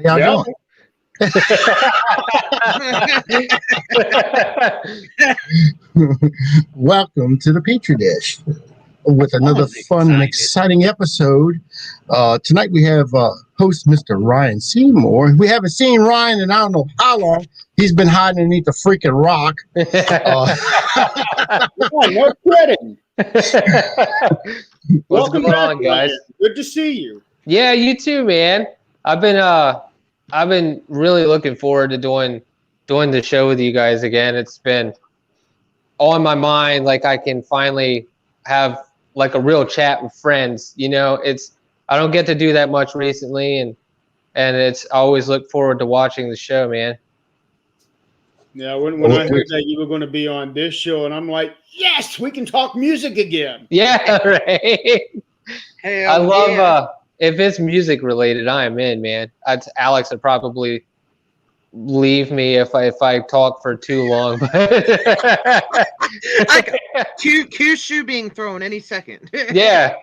y'all Yeah. doing? Welcome to the Pitre Dish with another fun and exciting episode. Tonight we have host Mr. Ryan Seymore. We haven't seen Ryan in I don't know how long. He's been hiding underneath the freaking rock. No kidding. What's going on, guys? Good to see you. Yeah, you too, man. I've been really looking forward to doing the show with you guys again. It's been on my mind. Like I can finally have like a real chat with friends. You know, I don't get to do that much recently, and I always look forward to watching the show, man. Yeah, when I heard that you were going to be on this show, and I'm like, yes, we can talk music again. Yeah, right. Hell I love if it's music related, I am in, man. Alex would probably leave me if I talk for too long. Q shoe being thrown any second. yeah.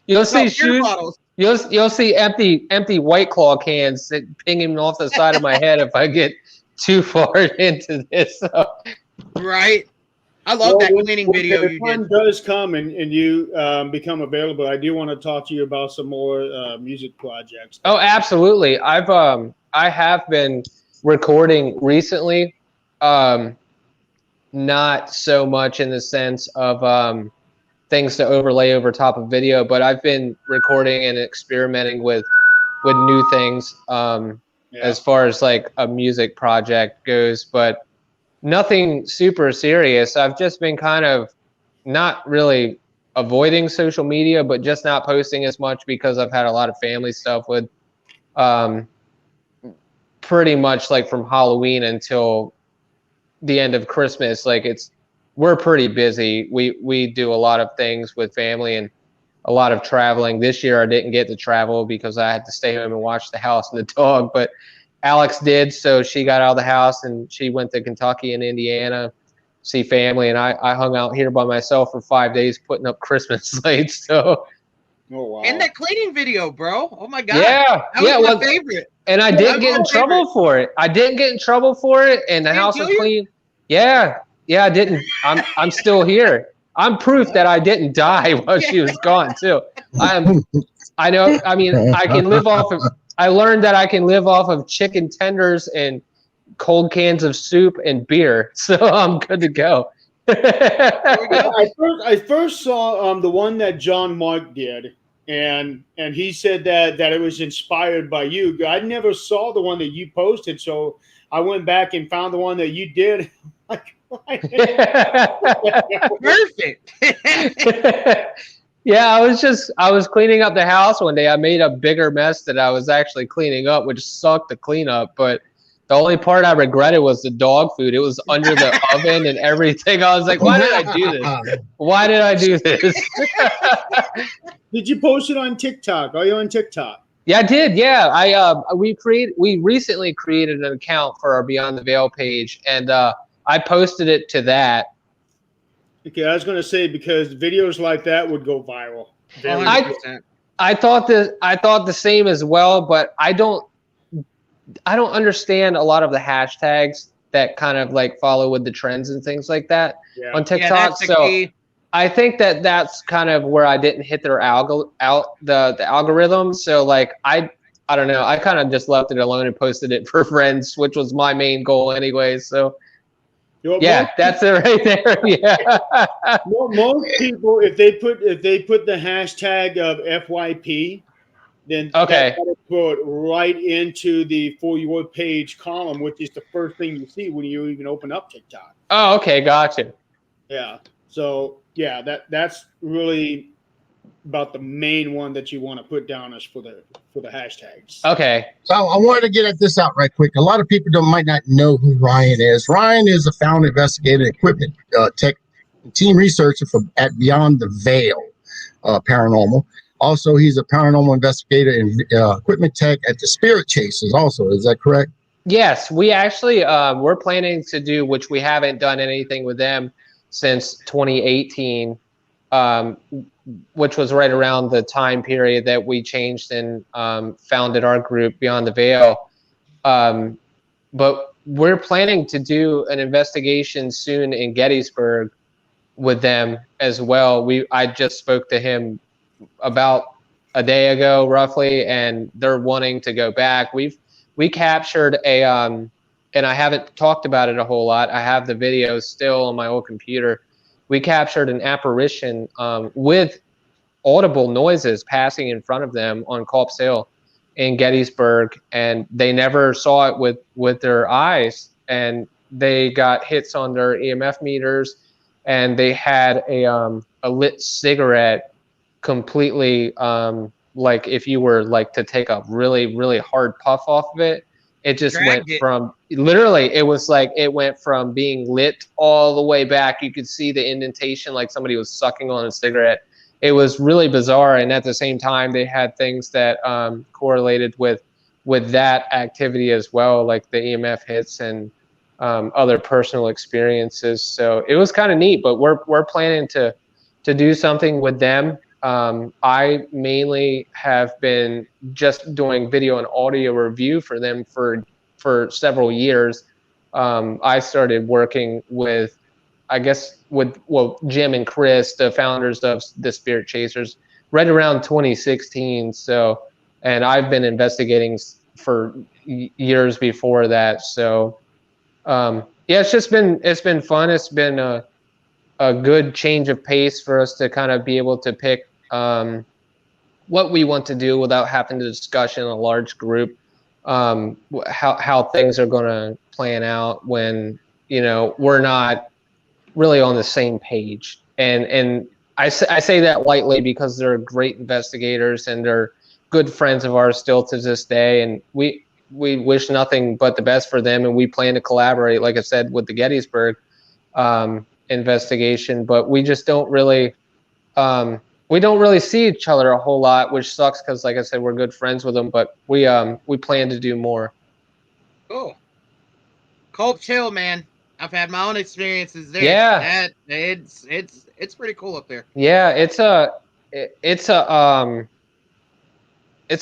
You'll see shoes. Bottles. You'll see empty White Claw cans pinging off the side of my head if I get too far into this. So. Right. I love that cleaning video you did. When the time does come and you become available, I do want to talk to you about some more music projects. Oh, absolutely. I have been recording recently, not so much in the sense of things to overlay over top of video, but I've been recording and experimenting with new things as far as like a music project goes, but nothing super serious. I've just been kind of not really avoiding social media, but just not posting as much because I've had a lot of family stuff with pretty much like from Halloween until the end of Christmas. Like we're pretty busy. We do a lot of things with family and a lot of traveling. This year I didn't get to travel because I had to stay home and watch the house and the dog, but Alex did, so she got out of the house and she went to Kentucky and Indiana, see family, and I hung out here by myself for 5 days putting up Christmas lights. So, oh wow! And that cleaning video, bro. Oh my god! Yeah, that was my favorite. And I didn't get in trouble for it. I didn't get in trouble for it, and the house was clean. Yeah, I didn't. I'm still here. I'm proof that I didn't die while she was gone too. I know. I mean, I can live off of. I learned that I can live off of chicken tenders and cold cans of soup and beer, so I'm good to go. I first saw the one that John Mark did, and he said that it was inspired by you. I never saw the one that you posted, so I went back and found the one that you did. Perfect. Yeah, I was cleaning up the house one day. I made a bigger mess that I was actually cleaning up, which sucked to clean up. But the only part I regretted was the dog food. It was under the oven and everything. I was like, why did I do this? Why did I do this? Did you post it on TikTok? Are you on TikTok? Yeah, I did. Yeah, we recently created an account for our Beyond the Veil page, and I posted it to that. Okay, I was going to say because videos like that would go viral. I thought the same as well, but I don't understand a lot of the hashtags that kind of like follow with the trends and things like that on TikTok. So I think that's kind of where I didn't hit their the algorithm. So like I don't know. I kind of just left it alone and posted it for friends, which was my main goal anyway. So. Yeah, that's it right there. Yeah. Most people, if they put the hashtag of FYP, then that'll put right into the For Your Page column, which is the first thing you see when you even open up TikTok. Oh, okay, gotcha. Yeah. So yeah, that's really about the main one that you want to put down as for the hashtags. Okay. So I wanted to get at this out right quick. A lot of people might not know who Ryan is. Ryan is a founder, investigator, equipment tech, team researcher at Beyond the Veil Paranormal. Also, he's a paranormal investigator and equipment tech at the Spirit Chasers. Also, is that correct? Yes, we actually we're planning to do, which we haven't done anything with them since 2018. which was right around the time period that we changed and founded our group Beyond the Veil. But we're planning to do an investigation soon in Gettysburg with them as well. I just spoke to him about a day ago, roughly, and they're wanting to go back. We captured and I haven't talked about it a whole lot. I have the video still on my old computer. We captured an apparition with audible noises passing in front of them on Culp's Hill in Gettysburg, and they never saw it with their eyes, and they got hits on their EMF meters, and they had a lit cigarette completely like if you were like to take a really, really hard puff off of it, it just went from literally, it was like it went from being lit all the way back. You could see the indentation like somebody was sucking on a cigarette. It was really bizarre, and at the same time, they had things that correlated with that activity as well, like the EMF hits and other personal experiences. So it was kind of neat. But we're planning to do something with them. I mainly have been just doing video and audio review for them for several years. I started working with, I guess, with Jim and Chris, the founders of the Spirit Chasers, right around 2016. So, and I've been investigating for years before that. So, yeah, it's been fun. It's been a good change of pace for us to kind of be able to pick what we want to do without having to discuss in a large group, how things are going to plan out when, we're not really on the same page. And I say that lightly because they're great investigators and they're good friends of ours still to this day. And we wish nothing but the best for them. And we plan to collaborate, like I said, with the Gettysburg investigation, but we just don't really, we don't really see each other a whole lot, which sucks because, like I said, we're good friends with them. But we plan to do more. Cool. Culp's Hill, man. I've had my own experiences there. Yeah, it's pretty cool up there. Yeah, it's a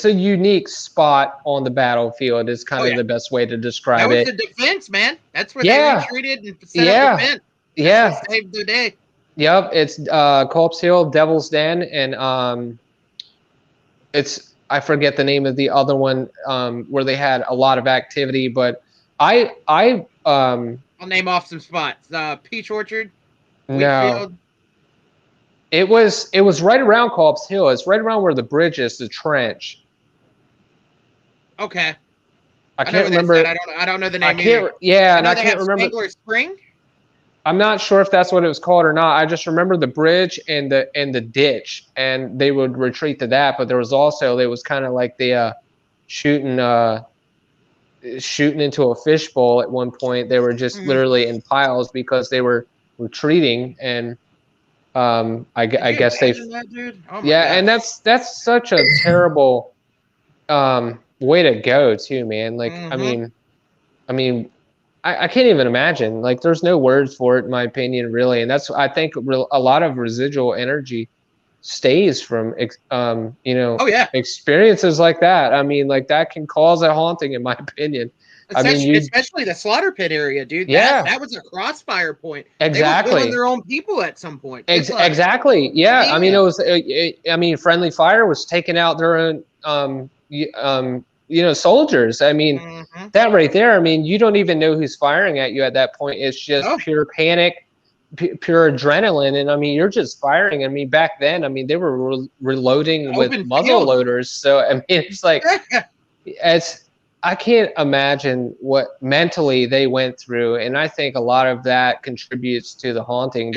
unique spot on the battlefield. Is kind of the best way to describe it. That was the defense, man. That's where they retreated and set up defense. Yeah, saved the day. Yep, it's Culp's Hill, Devil's Den, and it's, I forget the name of the other one where they had a lot of activity, but I'll name off some spots. Peach Orchard. No. It was right around Culp's Hill. It's right around where the bridge is, the trench. Okay. I can't remember. I don't know the name either. Yeah, and I can't remember. Spangler Spring? I'm not sure if that's what it was called or not. I just remember the bridge and the ditch, and they would retreat to that. But there was kind of like the shooting into a fishbowl at one point. They were just literally in piles because they were retreating, and I guess they. And that's such a terrible way to go too, man. Like I mean. I can't even imagine. Like, there's no words for it, in my opinion, really. And that's, I think, a lot of residual energy stays from, experiences like that. I mean, like, that can cause a haunting, in my opinion. Especially the slaughter pit area, dude. That was a crossfire point. Exactly. They were killing their own people at some point. Exactly. Yeah. I mean, it was. Friendly Fire was taking out their own. Soldiers. I mean, that right there, I mean, you don't even know who's firing at you at that point. It's just pure panic, pure adrenaline. And I mean, you're just firing. I mean, back then, I mean, they were reloading with muzzle loaders. So, I mean, it's like, I can't imagine what mentally they went through. And I think a lot of that contributes to the haunting.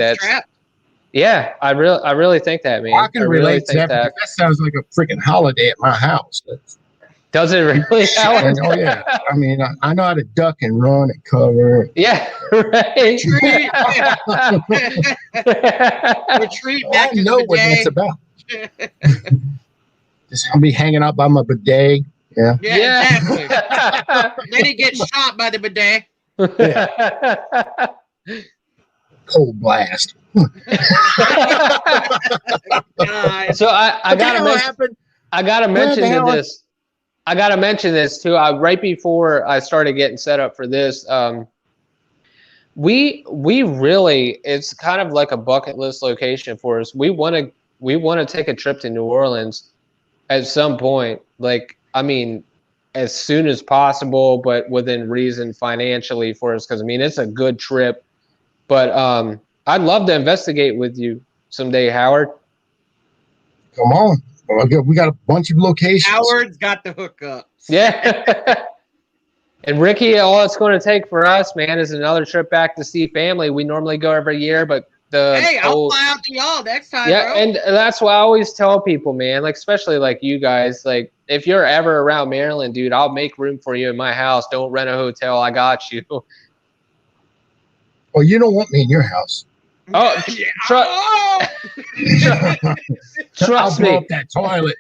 Yeah, I really think that, man. I can relate to that. That sounds like a freaking holiday at my house. Does it really? Oh yeah. I mean, I know how to duck and run and cover. Yeah, right. Retreat back I know what that's about. Just I'll be hanging out by my bidet. Yeah. Exactly. Then he gets shot by the bidet. cold blast. So I gotta mention this too. Right before I started getting set up for this, we really, it's kind of like a bucket list location for us. We want to take a trip to New Orleans at some point. Like, I mean, as soon as possible, but within reason financially for us, because I mean it's a good trip. But I'd love to investigate with you someday, Howard. Come on. We got a bunch of locations. Howard's got the hookups. Yeah. And Ricky, all it's going to take for us, man, is another trip back to see family. We normally go every year, but I'll fly out to y'all next time, yeah, bro. And that's what I always tell people, man, like especially like you guys, like if you're ever around Maryland, dude, I'll make room for you in my house. Don't rent a hotel. I got you. Well, you don't want me in your house. Oh, trust me. I'll blow up that toilet.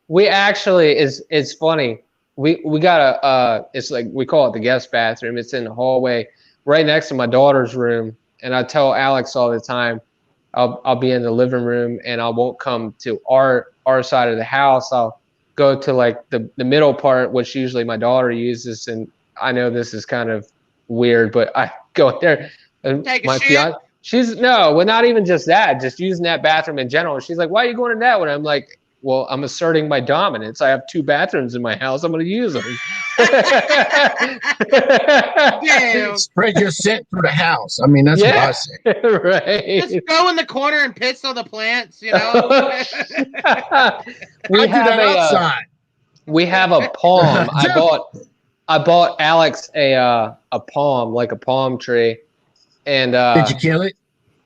We actually it's funny. We got it's like we call it the guest bathroom. It's in the hallway right next to my daughter's room. And I tell Alex all the time, I'll be in the living room and I won't come to our side of the house. I'll go to like the middle part, which usually my daughter uses. And I know this is kind of weird, but I go there and Take my a shit? fiance, well, not even just that, just using that bathroom in general. She's like, why are you going to that one? I'm like, well, I'm asserting my dominance. I have 2 bathrooms in my house. I'm going to use them. Damn. Spread your scent through the house. I mean, that's what I say. Right. Just go in the corner and piss on the plants, you know? we have a palm. I bought Alex a palm, like a palm tree. And did you kill it?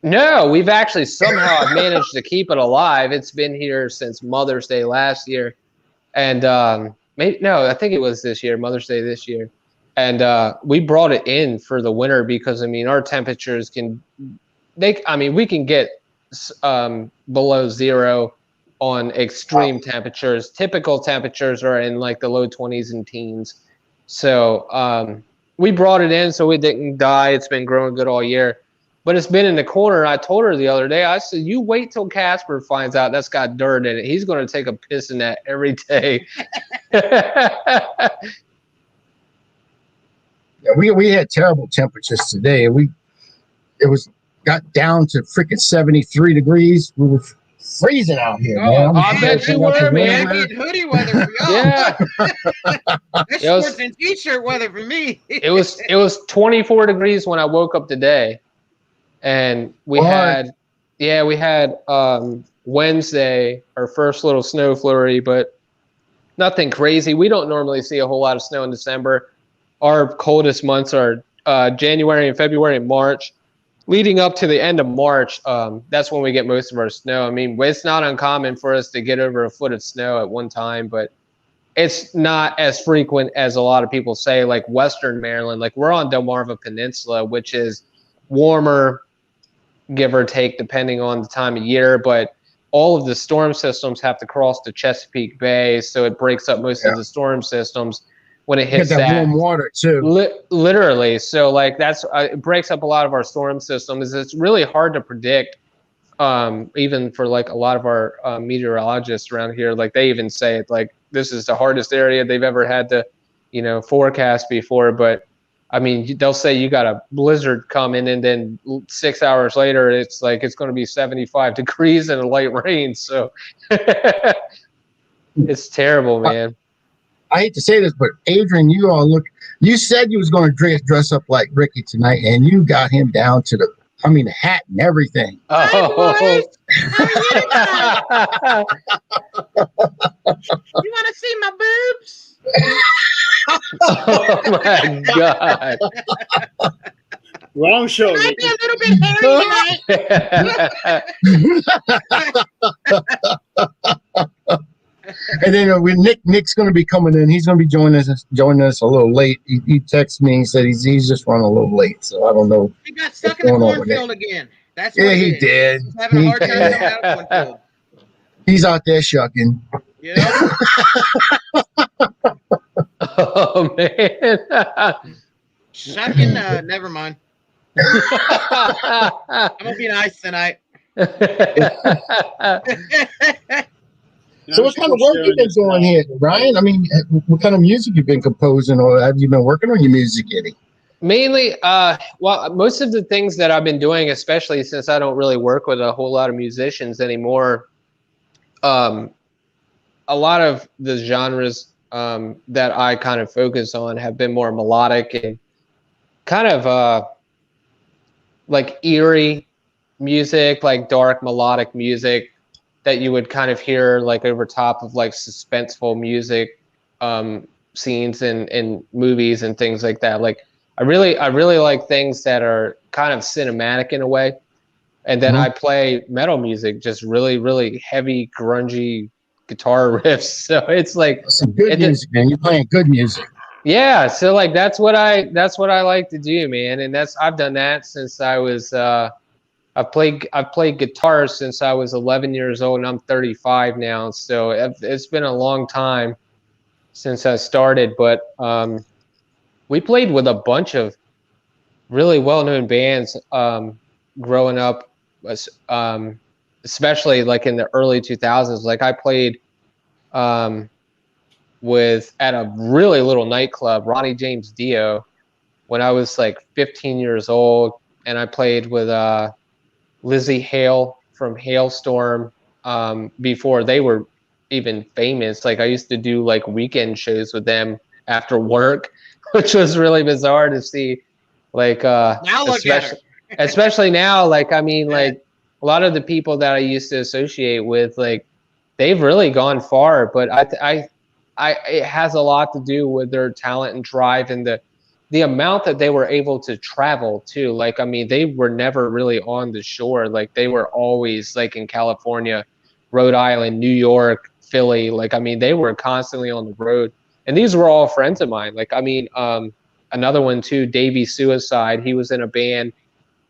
No, we've actually somehow managed to keep it alive. It's been here since Mother's Day last year. And I think it was this year, Mother's Day this year. And we brought it in for the winter because, I mean, our temperatures we can get below 0 on extreme temperatures. Typical temperatures are in like the low 20s and teens. So we brought it in so it didn't die. It's been growing good all year. But it's been in the corner. I told her the other day, I said, you wait till Casper finds out that's got dirt in it. He's going to take a piss in that every day. Yeah, we had terrible temperatures today. It got down to freaking 73 degrees. We were freezing out here, man. I bet you were, man. Hoodie weather for y'all. Yeah. It's shorts and t-shirt weather for me. It was 24 degrees when I woke up today. And we had Wednesday, our first little snow flurry, but nothing crazy. We don't normally see a whole lot of snow in December. Our coldest months are January and February and March. Leading up to the end of March, that's when we get most of our snow. I mean, it's not uncommon for us to get over a foot of snow at one time, but it's not as frequent as a lot of people say, like Western Maryland. Like we're on Delmarva Peninsula, which is warmer, give or take, depending on the time of year. But all of the storm systems have to cross the Chesapeake Bay, so it breaks up most of the storm systems when it hits that warm water too. Literally, so like that's it breaks up a lot of our storm systems. It's really hard to predict, even for like a lot of our meteorologists around here. Like they even say it like this is the hardest area they've ever had to, forecast before. But I mean, they'll say you got a blizzard coming, and then 6 hours later, it's like it's going to be 75 degrees and a light rain. So it's terrible, man. I hate to say this, but Adrian, you said you was going to dress up like Ricky tonight, and you got him down to the hat and everything. Oh. You want to see my boobs? Oh my God. Wrong show. Might be a little bit hairy tonight. And then Nick's going to be coming in. He's going to be joining us a little late. He texted me and said he's just running a little late. So I don't know. He got stuck in the cornfield again. That's what he did. He's having a hard time getting out of the cornfield. He's out there shucking. Yeah. Oh man. Shucking, never mind. I'm gonna be nice tonight. So what kind of work you been doing here, Brian? I mean, what kind of music you been composing, or have you been working on your music any? Mainly, well, most of the things that I've been doing, especially since I don't really work with a whole lot of musicians anymore, a lot of the genres that I kind of focus on have been more melodic and kind of like eerie music, like dark melodic music that you would kind of hear like over top of like suspenseful music scenes in movies and things like that. Like I really like things that are kind of cinematic in a way. And then I play metal music, just really heavy, grungy guitar riffs. So it's like some good music, man. You're playing good music. Yeah, so like that's what I like to do, man. And I've done that since I was I've played guitar since I was 11 years old, and I'm 35 now. So it's been a long time since I started. But we played with a bunch of really well-known bands growing up, especially like in the early 2000s. Like I played with at a really little nightclub, Ronnie James Dio, when I was like 15 years old, and I played with Lizzie Hale from Hailstorm before they were even famous. Like I used to do like weekend shows with them after work, which was really bizarre to see. Like now look especially now, like I mean, like a lot of the people that I used to associate with, like they've really gone far. But I it has a lot to do with their talent and drive and the amount that they were able to travel too. Like, I mean, they were never really on the shore. Like they were always like in California, Rhode Island, New York, Philly. Like, I mean, they were constantly on the road, and these were all friends of mine. Like, I mean, another one too, Davey Suicide. He was in a band.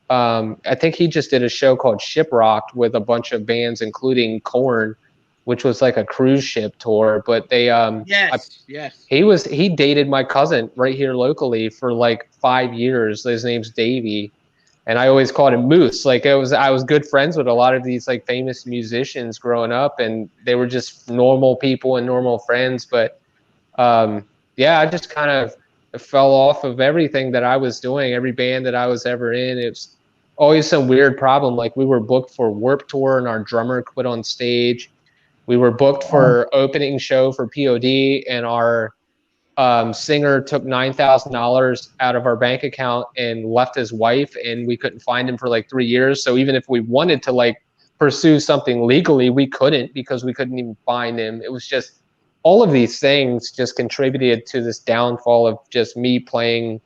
I think he just did a show called Shiprocked with a bunch of bands, including Korn, which was like a cruise ship tour. But they yes. He dated my cousin right here locally for like 5 years. His name's Davey, and I always called him Moose. Like I was good friends with a lot of these like famous musicians growing up, and they were just normal people and normal friends. But yeah, I just kind of fell off of everything that I was doing, every band that I was ever in. It's always some weird problem. Like we were booked for Warped Tour, and our drummer quit on stage. We were booked for opening show for POD, and our singer took $9,000 out of our bank account and left his wife, and we couldn't find him for like 3 years. So even if we wanted to like pursue something legally, we couldn't because we couldn't even find him. It was just all of these things just contributed to this downfall of just me playing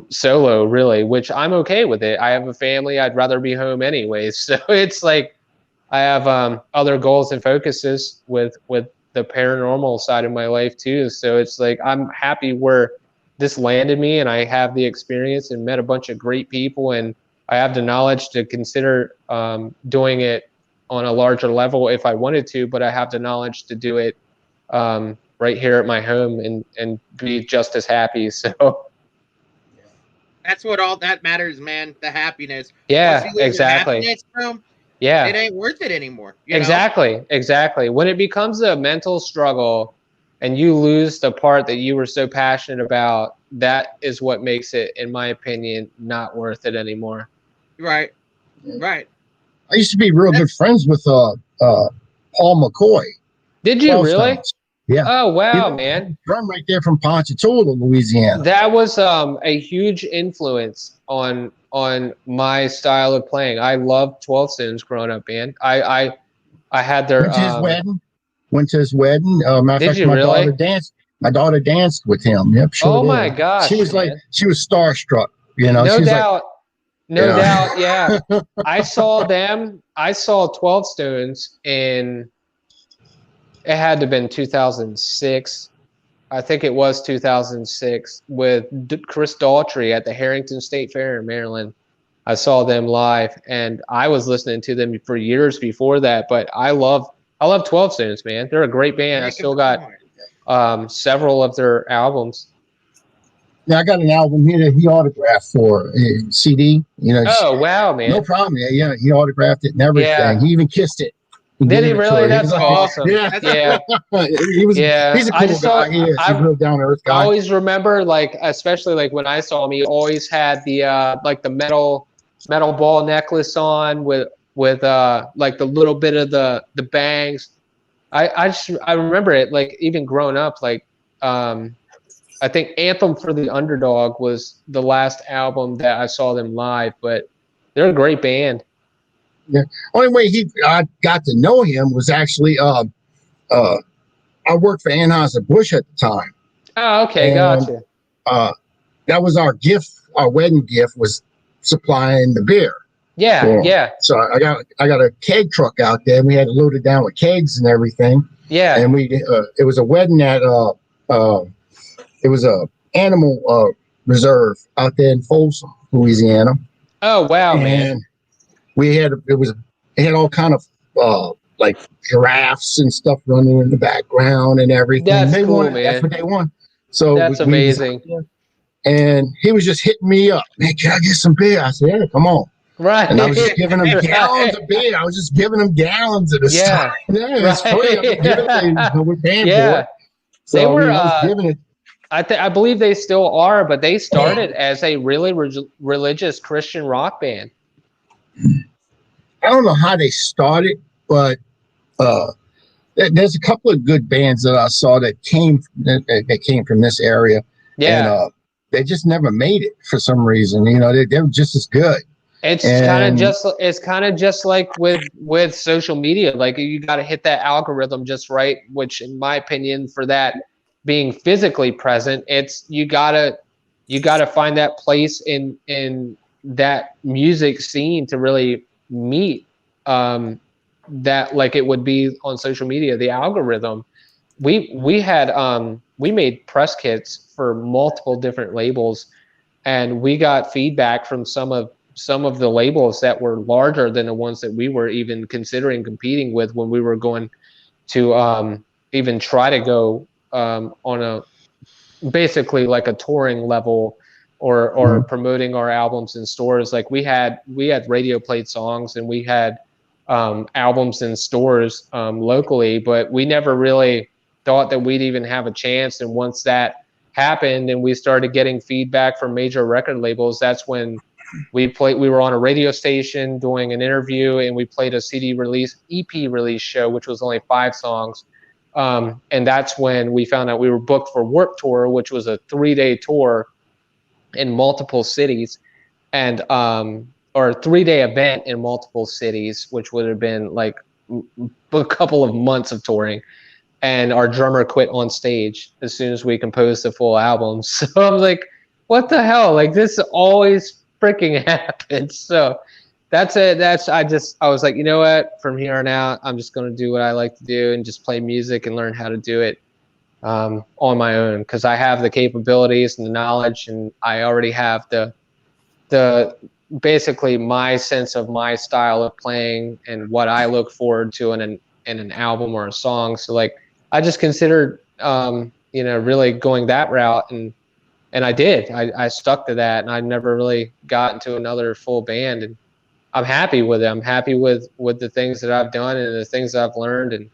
solo, really, which I'm okay with it. I have a family. I'd rather be home anyways. So it's like, I have other goals and focuses with the paranormal side of my life too. So it's like I'm happy where this landed me, and I have the experience and met a bunch of great people, and I have the knowledge to consider doing it on a larger level if I wanted to. But I have the knowledge to do it right here at my home and be just as happy. So that's what all that matters, man. The happiness. Yeah, exactly. Yeah, it ain't worth it anymore. Exactly. When it becomes a mental struggle and you lose the part that you were so passionate about, that is what makes it, in my opinion, not worth it anymore. Right. I used to be real good friends with Paul McCoy. Did you really? Yeah. Oh wow, man! From right there from Ponchatoula, Louisiana. That was a huge influence on my style of playing. I loved 12 Stones growing up, man. I had their went to his wedding. Matter of fact, my daughter danced with him. Yep, sure. Oh my gosh. She was she was starstruck, you know. No doubt. Yeah. I saw 12 Stones in, it had to have been 2006. I think it was 2006 with Chris Daughtry at the Harrington State Fair in Maryland. I saw them live, and I was listening to them for years before that. But I love 12 Stones, man. They're a great band. I still got several of their albums. Yeah, I got an album here that he autographed for a CD. Oh wow, man! No problem. Yeah, he autographed it and everything. Yeah. He even kissed it. He Did he gave it to really? her. He That's was like, awesome. yeah, Yeah. He's a I cool just saw. guy. He is. He's a real down to earth I guy. always remember, like, especially like when I saw him, he always had the like the metal ball necklace on with like the little bit of the bangs. I remember it, like, even growing up, like I think Anthem for the Underdog was the last album that I saw them live, but they're a great band. Yeah. Only way I got to know him was actually I worked for Anheuser-Busch at the time. Oh, okay, And gotcha. That was our gift. Our wedding gift was supplying the beer. Yeah. So I got a keg truck out there, and we had to load it down with kegs and everything. Yeah. And it was a wedding at it was a animal reserve out there in Folsom, Louisiana. Oh wow, and man. It had all kind of like giraffes and stuff running in the background and everything. That's they cool, wanted, man. That's what they want. So that's amazing. And he was just hitting me up. Man, can I get some beer? I said, yeah, come on. Right. And I was just giving him gallons of beer. I was just giving him gallons of this stuff. Yeah, it's free. We're paying for it. So, they were. I was giving it. I believe they still are, but they started as a really religious Christian rock band. I don't know how they started, but there's a couple of good bands that I saw that came from this area. Yeah. And they just never made it for some reason. They were just as good. It's kind of just like with social media. Like, you got to hit that algorithm just right, which in my opinion, for that being physically present, it's you gotta find that place in that music scene to really meet that, like it would be on social media, the algorithm. We made press kits for multiple different labels, and we got feedback from some of the labels that were larger than the ones that we were even considering competing with when we were going to even try to go on a basically like a touring level or promoting our albums in stores. Like we had radio played songs, and we had albums in stores locally, but we never really thought that we'd even have a chance. And once that happened and we started getting feedback from major record labels, that's when we were on a radio station doing an interview, and we played a EP release show, which was only 5 songs. And that's when we found out we were booked for Warped Tour, which was a 3-day tour in multiple cities, and or a 3-day event in multiple cities, which would have been like a couple of months of touring. And our drummer quit on stage as soon as we composed the full album. So I'm like, what the hell? Like, this always freaking happens. So that's it. I was like, you know what? From here on out, I'm just going to do what I like to do and just play music and learn how to do it on my own, because I have the capabilities and the knowledge, and I already have the basically my sense of my style of playing and what I look forward to in an album or a song. So like, I just considered really going that route, and I did. I stuck to that, and I never really got into another full band, and I'm happy with it. I'm happy with the things that I've done and the things I've learned,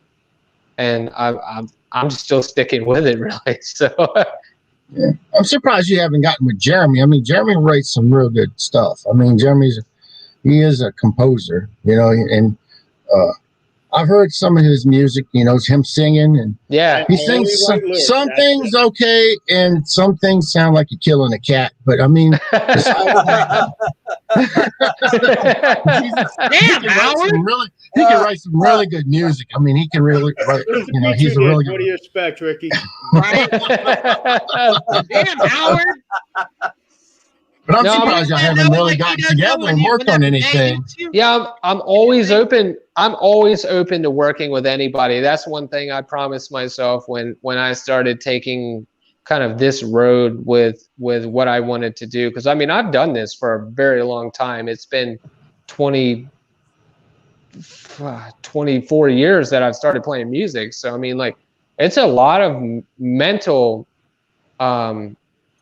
and I'm still sticking with it, really. So yeah. I'm surprised you haven't gotten with Jeremy. I mean, Jeremy writes some real good stuff. I mean, he is a composer, and I've heard some of his music, him singing, and yeah, he sings some things okay, and some things sound like you're killing a cat. But I mean, he can write some really good music. I mean, he can really write. He's a really good. What do you expect, Ricky? Right? Damn, Howard. But I'm surprised I haven't really gotten together and worked on anything. Yeah, I'm always open. I'm always open to working with anybody. That's one thing I promised myself when I started taking kind of this road with what I wanted to do. Because I mean, I've done this for a very long time. It's been 24 years that I've started playing music. So I mean, like, it's a lot of mental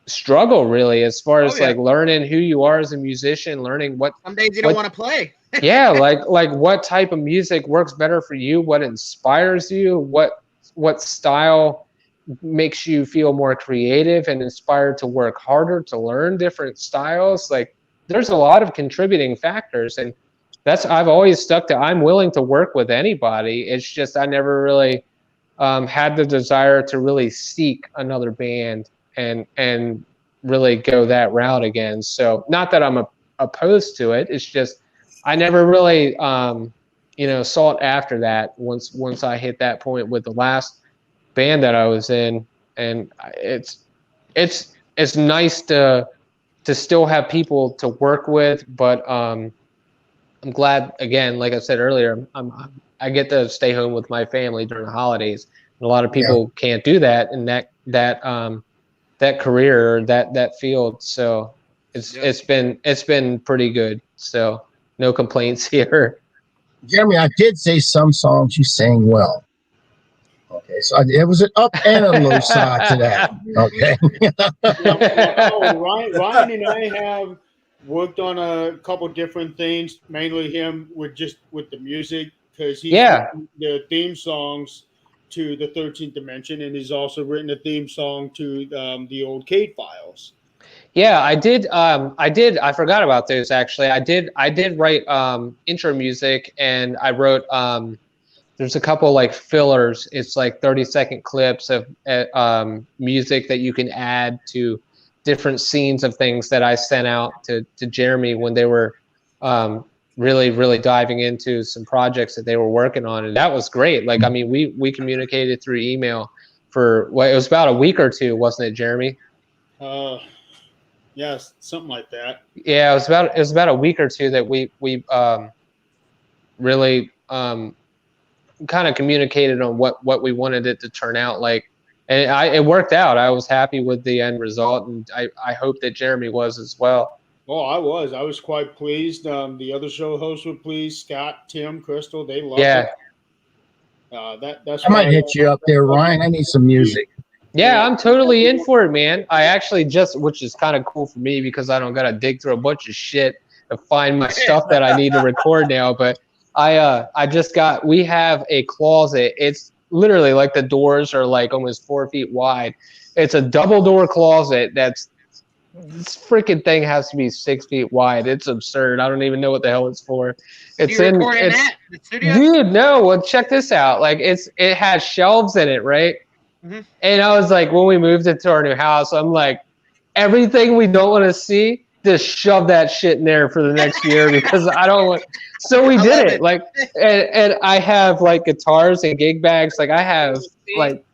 struggle really as far as like learning who you are as a musician, learning what some days you don't want to play. Yeah, like what type of music works better for you, what inspires you, what style makes you feel more creative and inspired to work harder to learn different styles. Like there's a lot of contributing factors, and I've always stuck to I'm willing to work with anybody. It's just I never really had the desire to really seek another band and really go that route again. So not that I'm opposed to it. It's just I never really sought after that once I hit that point with the last band that I was in. And it's nice to still have people to work with, but I'm glad, again, like I said earlier, I get to stay home with my family during the holidays. And a lot of people can't do that in that career or that field. So it's been pretty good. So no complaints here. Jeremy, I did say some songs you sang well. Okay, so it was an up and a low side to that. Okay. Ryan and I have worked on a couple different things, mainly him with the music, because he's written the theme songs to the 13th Dimension, and he's also written a theme song to the old Cade Files. Yeah, I did. I forgot about those actually. I did write intro music, and I wrote. There's a couple like fillers. It's like 30-second clips of music that you can add to different scenes of things that I sent out to Jeremy when they were really, really diving into some projects that they were working on. And that was great. Like, I mean, we communicated through email for it was about a week or two, wasn't it, Jeremy? Yes, something like that. Yeah, it was about a week or two that we really kind of communicated on what we wanted it to turn out like, and it worked out. I was happy with the end result, and I hope that Jeremy was as well. Oh, I was quite pleased. The other show hosts were pleased. Scott, Tim, Crystal, they loved it. I might hit you up there, Ryan. I need some music. Yeah, I'm totally in for it, man. I actually which is kind of cool for me because I don't gotta dig through a bunch of shit to find my stuff that I need to record now, but we have a closet. It's literally like the doors are like almost 4 feet wide. It's a double door closet. This freaking thing has to be 6 feet wide. It's absurd. I don't even know what the hell it's for. It's in the studio? Dude, no. Well, check this out. Like it has shelves in it, right? Mm-hmm. And I was like, when we moved into our new house, I'm like, everything we don't want to see, just shove that shit in there for the next year because I don't want. So we did it. Like, and I have like guitars and gig bags. Like I have like,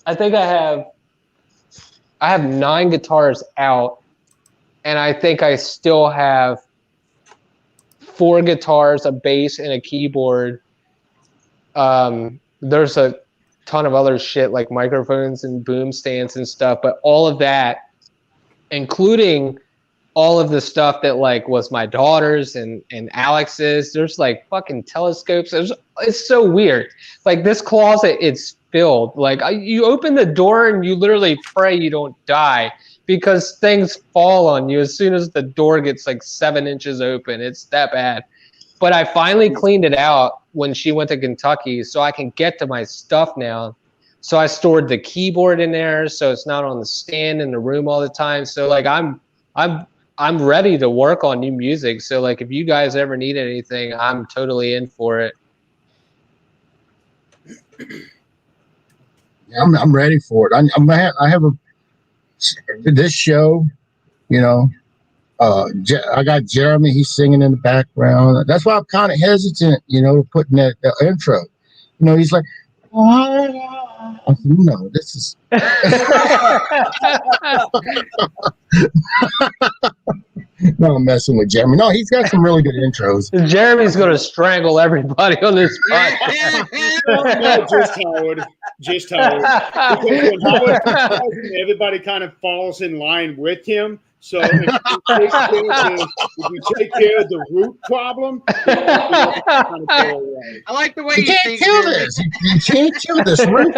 I think I have 9 guitars out, and I think I still have 4 guitars, a bass, and a keyboard. There's a ton of other shit like microphones and boom stands and stuff, but all of that, including all of the stuff that like was my daughter's and Alex's. There's like fucking telescopes. It's so weird. Like this closet, it's filled. Like you open the door and you literally pray you don't die because things fall on you as soon as the door gets like 7 inches open. It's that bad. But I finally cleaned it out when she went to Kentucky, so I can get to my stuff now. So I stored the keyboard in there, so it's not on the stand in the room all the time. So like I'm ready to work on new music. So like if you guys ever need anything, I'm totally in for it. I'm ready for it. I have this show, you know. I got Jeremy. He's singing in the background. That's why I'm kind of hesitant, you know, putting the intro. You know, he's like, I said, no, this is. No, I'm messing with Jeremy. No, he's got some really good intros. Jeremy's going to strangle everybody on this podcast. No, just Howard. Because when Howard, everybody kind of falls in line with him. So if you take care of the root problem, I like the way you can't kill this. You can't kill this root.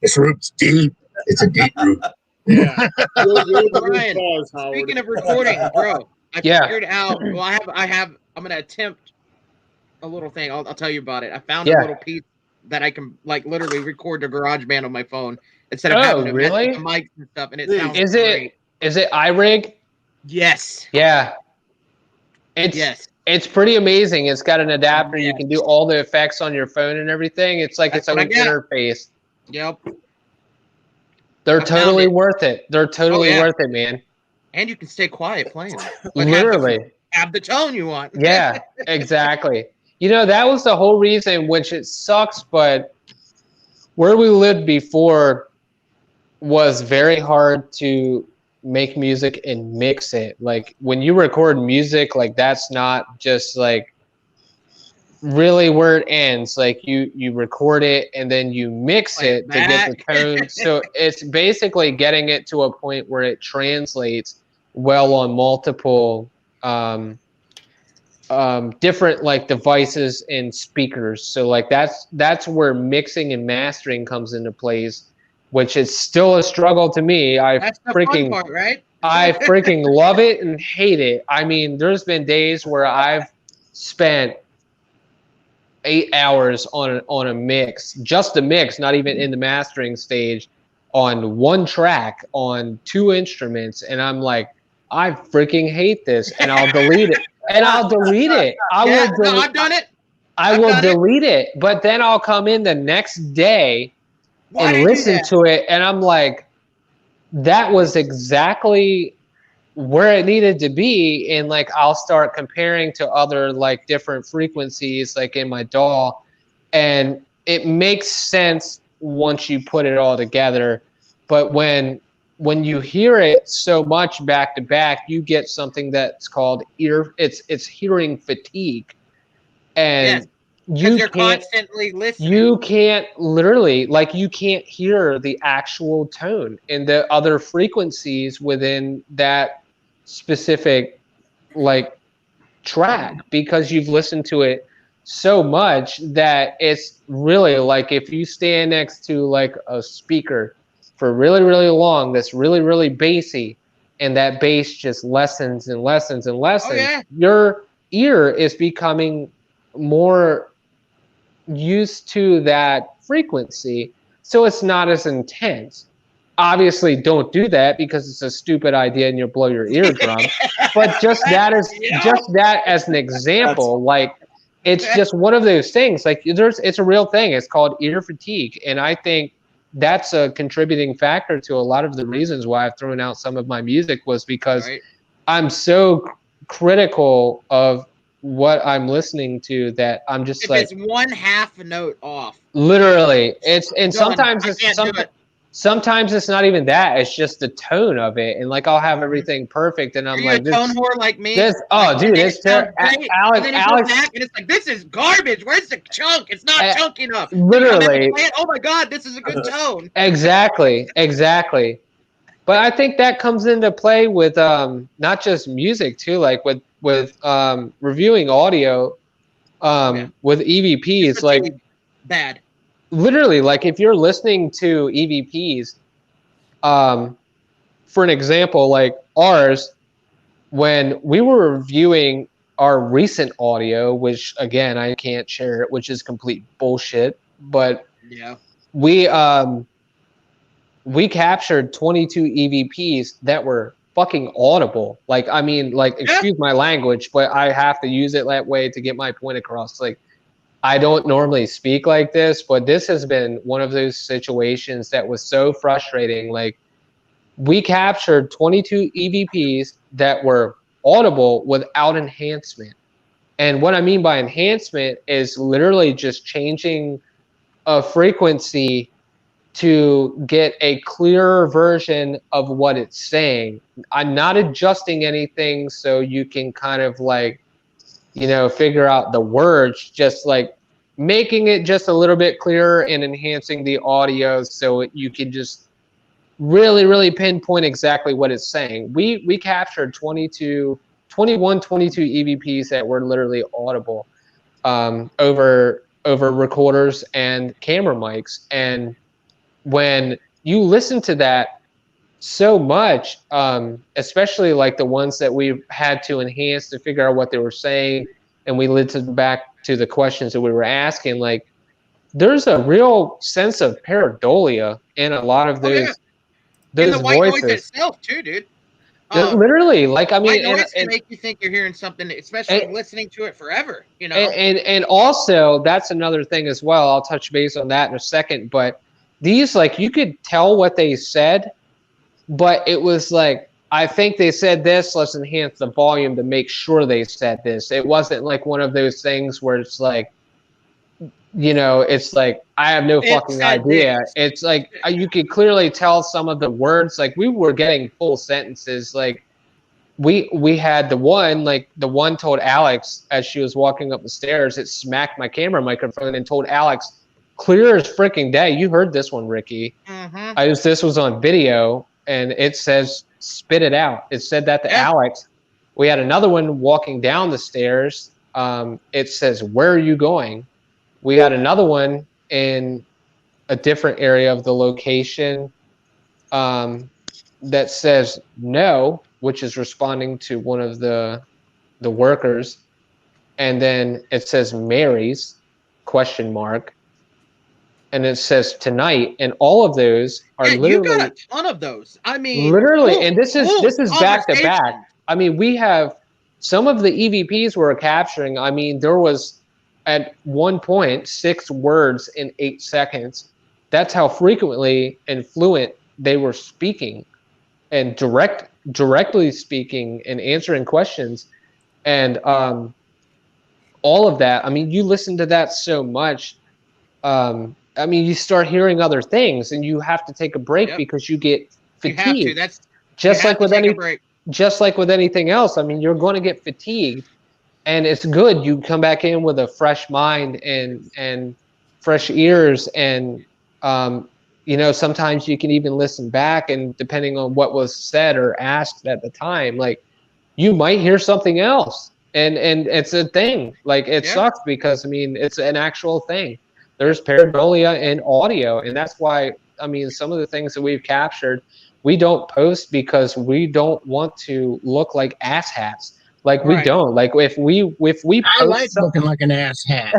This root's deep. It's a deep root. Yeah. You're the root Brian, cause, Howard. speaking of recording, bro, I figured out. Well, I'm gonna attempt a little thing. I'll tell you about it. I found a little piece that I can like literally record the GarageBand on my phone instead of having to mess with the mics and stuff. And it sounds great. Is it iRig? Yes. Yeah. It's pretty amazing. It's got an adapter. You can do all the effects on your phone and everything. It's like its own interface. Yep. They're totally worth it. They're totally worth it, man. And you can stay quiet playing. Literally. Have the tone you want. Yeah, exactly. You know, that was the whole reason, which it sucks, but where we lived before was very hard to make music and mix it. Like when you record music, like that's not just like really where it ends. Like you record it and then you mix it to get the tone. So it's basically getting it to a point where it translates well on multiple different like devices and speakers. So like that's where mixing and mastering comes into place, which is still a struggle to me. That's the fun part, right? I freaking love it and hate it. I mean, there's been days where I've spent 8 hours on a mix, just a mix, not even in the mastering stage, on one track on 2 instruments, and I'm like, I freaking hate this, and I'll delete it. And I'll delete it. I've done it. I will delete it, but then I'll come in the next day and listen to it, and I'm like, that was exactly where it needed to be. And like I'll start comparing to other like different frequencies like in my DAW, and it makes sense once you put it all together. But when you hear it so much back to back, you get something that's called it's hearing fatigue. And you're constantly listening. You can't literally, like, you can't hear the actual tone in the other frequencies within that specific like track, because you've listened to it so much that it's really like if you stand next to like a speaker for really, really long that's really, really bassy, and that bass just lessens and lessens and lessens, your ear is becoming more used to that frequency, so it's not as intense. Obviously, don't do that because it's a stupid idea and you'll blow your eardrum. But just that as an example, like it's just one of those things. Like it's a real thing. It's called ear fatigue, and I think that's a contributing factor to a lot of the reasons why I've thrown out some of my music, was because I'm so critical of what I'm listening to that I'm just like, it's one half a note off. Literally, sometimes it's not even that. It's just the tone of it, and like I'll have everything perfect, and I'm like, a tone whore like me. Dude, it's terrible. Alex, and it's like, this is garbage. Where's the chunk? It's not chunky enough. Literally. Oh my god, this is a good tone. Exactly. But I think that comes into play with not just music too, like with reviewing audio with EVPs, like bad. Literally, like if you're listening to EVPs, for an example, like ours, when we were reviewing our recent audio, which again I can't share it, which is complete bullshit, but we captured 22 EVPs that were fucking audible. Like, I mean, like, excuse my language, but I have to use it that way to get my point across. Like, I don't normally speak like this, but this has been one of those situations that was so frustrating. Like, we captured 22 EVPs that were audible without enhancement. And what I mean by enhancement is literally just changing a frequency to get a clearer version of what it's saying. I'm not adjusting anything so you can kind of like, figure out the words, just like making it just a little bit clearer and enhancing the audio so you can just really, really pinpoint exactly what it's saying. We captured 22 EVPs that were literally audible over recorders and camera mics. And when you listen to that so much, especially like the ones that we had to enhance to figure out what they were saying, and we listened back to the questions that we were asking. Like, there's a real sense of pareidolia in a lot of those in the white voices. noise itself too, dude. Literally, like, I mean, white noise can make you think you're hearing something, especially listening to it forever, you know. And also, that's another thing as well. I'll touch base on that in a second. But these, like, you could tell what they said, but it was like, I think they said this, let's enhance the volume to make sure they said this. It wasn't like one of those things where it's like, you know, it's like, I have no fucking idea. It's like, you could clearly tell some of the words, like, we were getting full sentences. Like, we had the one told Alex as she was walking up the stairs, it smacked my camera microphone and told Alex, clear as freaking day. You heard this one, Ricky. This was on video, and it says, spit it out. It said that to Alex. We had another one walking down the stairs. It says, where are you going? We had another one in a different area of the location that says no, which is responding to one of the workers. And then it says Mary's, ? And it says tonight. And all of those are literally. You got a ton of those. I mean, literally, and this is back to back. I mean, we have some of the EVPs we're capturing. I mean, there was at one point 6 words in 8 seconds. That's how frequently and fluent they were speaking, and directly speaking and answering questions, and all of that. I mean, you listen to that so much. I mean, you start hearing other things, and you have to take a break because you get fatigued. You have to. That's just like with anything else. I mean, you're going to get fatigued. And it's good you come back in with a fresh mind and fresh ears, and you know, sometimes you can even listen back, and depending on what was said or asked at the time, like, you might hear something else, and it's a thing. Like, it sucks because, I mean, it's an actual thing. There's pareidolia in audio, and that's why, I mean, some of the things that we've captured, we don't post because we don't want to look like asshats. Like, we don't. Like, if we post, I like looking like an ass hat.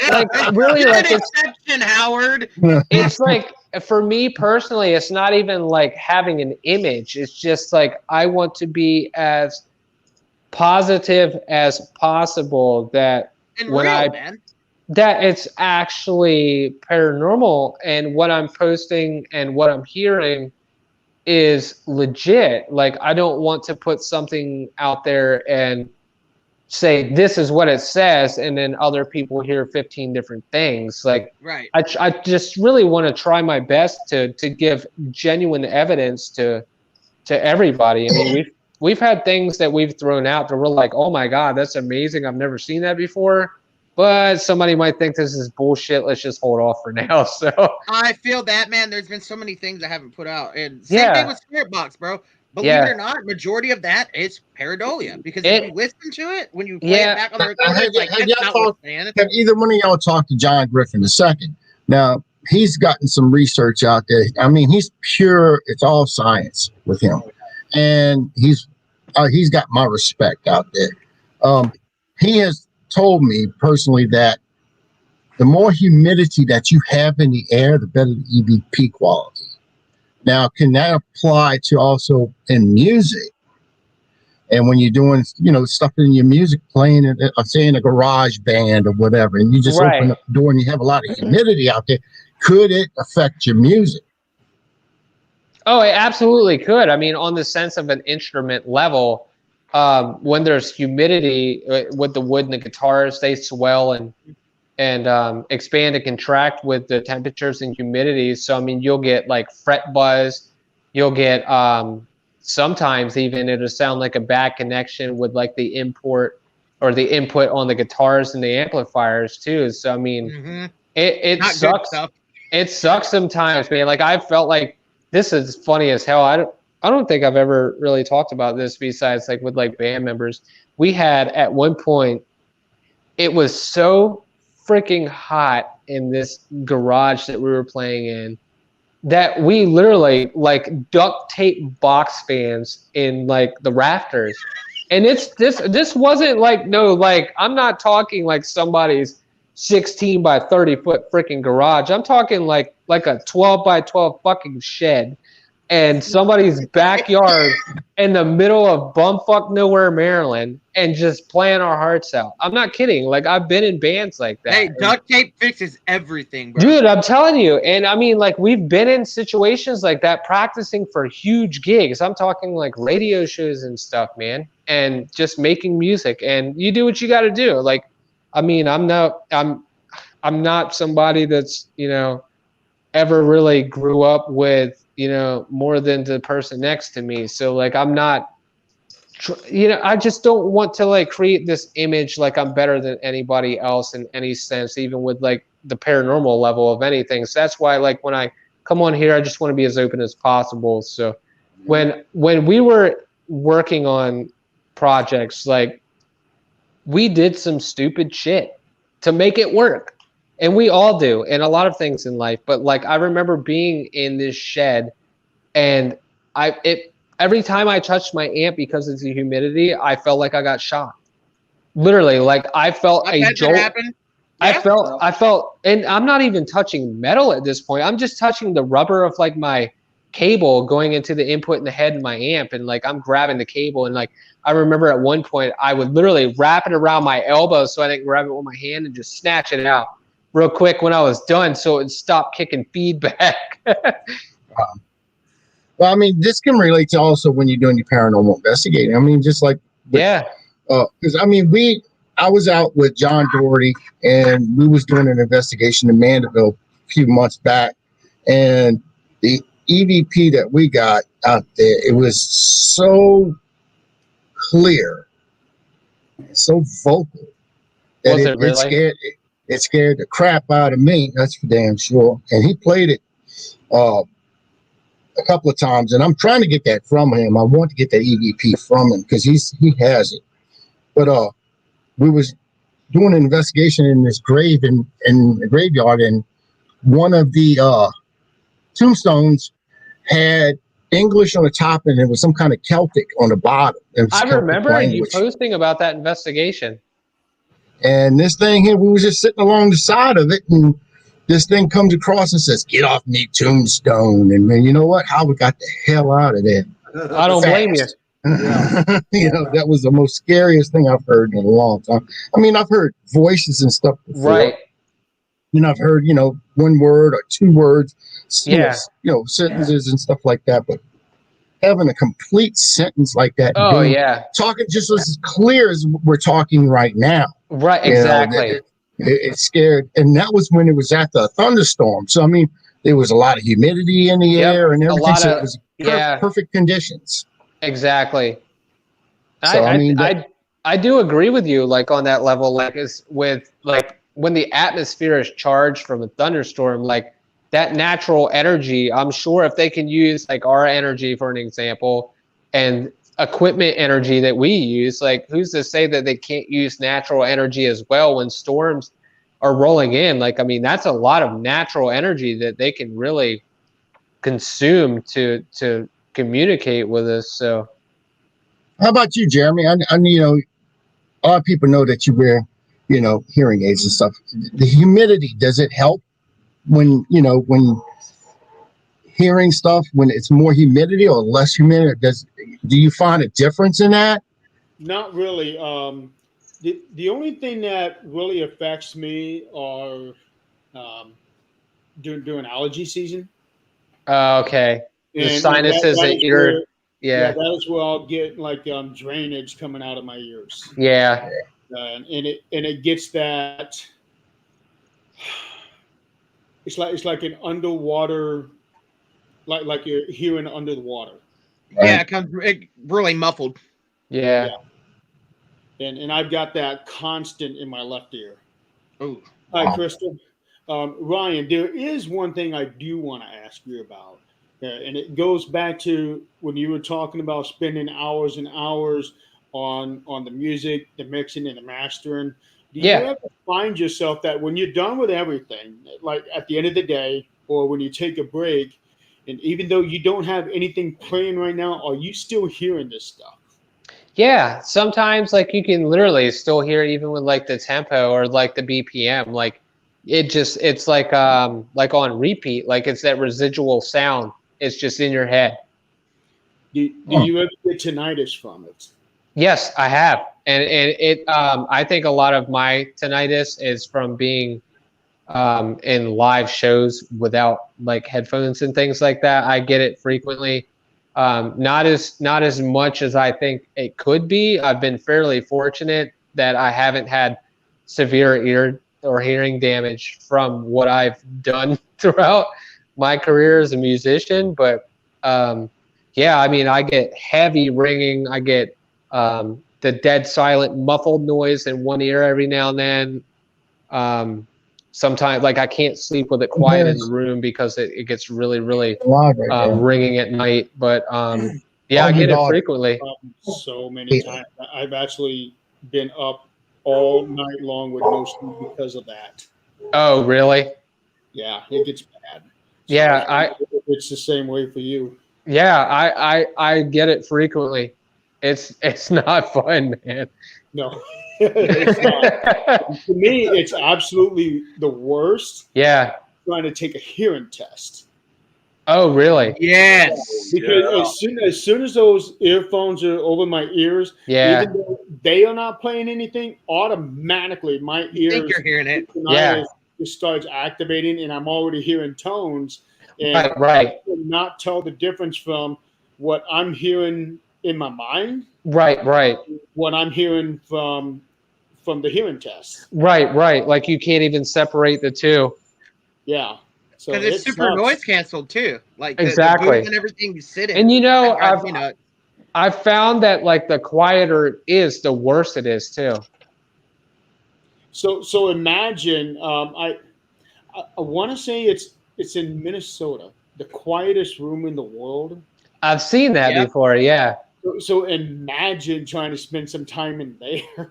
like really, you're like, an exception, Howard. It's like, for me personally, it's not even like having an image. It's just like, I want to be as positive as possible that that it's actually paranormal, and what I'm posting and what I'm hearing is legit. Like, I don't want to put something out there and say this is what it says, and then other people hear 15 different things. Like, I just really want to try my best to give genuine evidence to everybody. I mean, we've had things that we've thrown out that we're like, oh my God, that's amazing, I've never seen that before. But somebody might think this is bullshit. Let's just hold off for now. So I feel that, man. There's been so many things I haven't put out, and same thing with Spirit Box, bro. Believe it or not, majority of that is pareidolia, because if you listen to it, when you play it back on the recorder, have either one of y'all talked to John Griffin II? Now, he's gotten some research out there. I mean, he's pure. It's all science with him, and he's got my respect out there. He has told me personally that the more humidity that you have in the air, the better the EVP quality. Now, can that apply to also in music? And when you're doing, you know, stuff in your music, playing it, say in a garage band or whatever, and you just open up the door and you have a lot of humidity out there, could it affect your music? Oh, it absolutely could. I mean, on the sense of an instrument level, when there's humidity with the wood and the guitars, they swell and expand and contract with the temperatures and humidity. So, I mean, you'll get like fret buzz. You'll get sometimes even it'll sound like a bad connection with like the import or the input on the guitars and the amplifiers too. So, I mean, it sucks. It sucks sometimes, man. Like, I felt like, this is funny as hell. I don't think I've ever really talked about this besides like with like band members. We had at one point, it was so freaking hot in this garage that we were playing in that we literally like duct tape box fans in like the rafters. And this wasn't like, no, like I'm not talking like somebody's 16 by 30 foot freaking garage. I'm talking like a 12 by 12 fucking shed and somebody's backyard in the middle of bumfuck nowhere, Maryland, and just playing our hearts out. I'm not kidding. Like I've been in bands like that. Hey, duct tape fixes everything, bro. Dude, I'm telling you. And I mean, like we've been in situations like that practicing for huge gigs. I'm talking like radio shows and stuff, man, and just making music. And you do what you got to do. Like, I mean, I'm not somebody that's, you know, ever really grew up with, you know, more than the person next to me. So like I'm not, you know, I just don't want to like create this image like I'm better than anybody else in any sense, even with like the paranormal level of anything. So that's why like when I come on here, I just want to be as open as possible. So when we were working on projects, like we did some stupid shit to make it work. And we all do, and a lot of things in life. But like I remember being in this shed, and every time I touched my amp because of the humidity, I felt like I got shot. Literally, like I felt a jolt. Yeah. I felt, and I'm not even touching metal at this point. I'm just touching the rubber of like my cable going into the input in the head of my amp, and like I'm grabbing the cable, and like I remember at one point I would literally wrap it around my elbow so I didn't grab it with my hand and just snatch it out real quick when I was done, so it would stop kicking feedback. Well, I mean, this can relate to also when you're doing your paranormal investigating. I mean, just like because I mean, I was out with John Doherty, and we was doing an investigation in Mandeville a few months back, and the EVP that we got out there, it was so clear, so vocal that it scared the crap out of me. That's for damn sure. And he played it a couple of times, and I'm trying to get that from him. I want to get that EVP from him because he has it. But we was doing an investigation in this grave in the graveyard, and one of the tombstones had English on the top, and there was some kind of Celtic on the bottom. I remember you posting about that investigation. And this thing here, we was just sitting along the side of it, and this thing comes across and says, "Get off me, tombstone." And man, you know what? Howard got the hell out of there. I don't blame you. You know, that was the most scariest thing I've heard in a long time. I mean, I've heard voices and stuff before. Right. You know, I've heard, you know, one word or two words, sentences and stuff like that. But having a complete sentence like that, talking just as clear as we're talking right now. Right, exactly. It scared, and that was when it was after a thunderstorm. So I mean, there was a lot of humidity in the air and everything. So it was perfect conditions. Exactly. So I do agree with you, like on that level. Like is with like when the atmosphere is charged from a thunderstorm, like that natural energy. I'm sure if they can use like our energy for an example, and equipment energy that we use, like who's to say that they can't use natural energy as well when storms are rolling in? Like, I mean, that's a lot of natural energy that they can really consume to communicate with us. So how about you, Jeremy? I you know, a lot of people know that you wear, you know, hearing aids and stuff. The humidity, does it help when hearing stuff, when it's more humidity or less humidity? Do you find a difference in that? Not really. The only thing that really affects me are during allergy season. Okay. The sinuses and ear. Yeah, that is where I'll get like drainage coming out of my ears. Yeah. And it gets that. It's like an underwater, like you're hearing under the water. Yeah, it comes really muffled. Yeah. And I've got that constant in my left ear. Oh. Hi, Crystal. Ryan, there is one thing I do want to ask you about. And it goes back to when you were talking about spending hours and hours on the music, the mixing, and the mastering. Do you ever find yourself that when you're done with everything, like at the end of the day, or when you take a break, And even though you don't have anything playing right now, are you still hearing this stuff? Yeah, sometimes like you can literally still hear it even with like the tempo or like the BPM. Like it's like on repeat. Like it's that residual sound. It's just in your head. Do you ever get tinnitus from it? Yes, I have, and it I think a lot of my tinnitus is from being in live shows without like headphones and things like that. I get it frequently. Not as much as I think it could be. I've been fairly fortunate that I haven't had severe ear or hearing damage from what I've done throughout my career as a musician. But yeah, I mean, I get heavy ringing. I get the dead silent muffled noise in one ear every now and then. Sometimes like I can't sleep with it quiet in the room because it gets really ringing at night. But yeah, I get it frequently. So many times. I've actually been up all night long with no sleep because of that. Oh, really? Yeah, it gets bad. So yeah, it's the same way for you. Yeah, I get it frequently. It's not fun, man. No, it's not. To me, it's absolutely the worst. Yeah. Trying to take a hearing test. Oh, really? Yes. Because as soon as those earphones are over my ears, even though they are not playing anything, automatically my ears think you're hearing it. Just starts activating, and I'm already hearing tones. And I cannot tell the difference from what I'm hearing in my mind. Right. What I'm hearing from the hearing test. Right. Like you can't even separate the two. Yeah. So because it's super noise canceled too. Like exactly. The booth and everything you sit in. And you know, I've found that like the quieter it is, the worse it is too. So imagine I want to say it's in Minnesota, the quietest room in the world. I've seen that before. Yeah. So imagine trying to spend some time in there.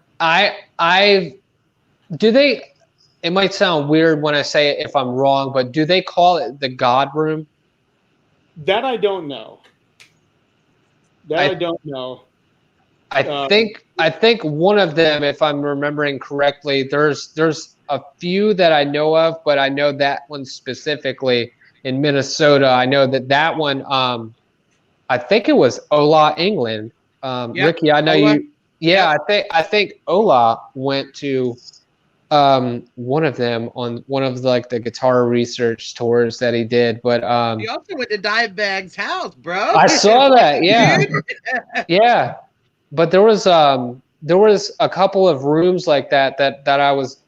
It might sound weird when I say it if I'm wrong, but do they call it the God room? That I don't know. I don't know. I think one of them, if I'm remembering correctly, there's a few that I know of, but I know that one specifically in Minnesota. I know that one. I think it was Ola, England. Ricky, I know Ola. You. Yeah, I think Ola went to one of them on one of the guitar research tours that he did. But he also went to Dimebag's house, bro. I saw that. Yeah, yeah. But there was a couple of rooms like that I was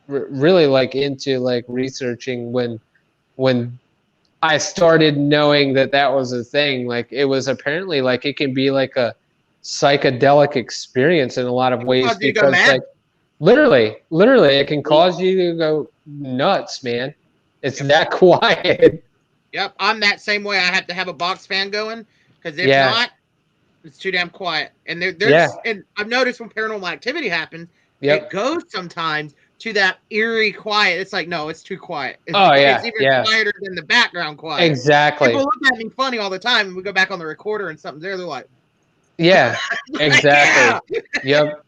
really like into like researching when I started knowing that was a thing. Like it was apparently like it can be like a psychedelic experience in a lot of ways because like literally it can cause you to go nuts, man. It's that quiet. Yep, I'm that same way. I have to have a box fan going because if not, it's too damn quiet. And and I've noticed when paranormal activity happens, it goes sometimes to that eerie quiet. It's like, no, it's too quiet. It's even quieter than the background quiet. Exactly. People look at me funny all the time, and we go back on the recorder and something's there. They're like, yeah, exactly. Yep.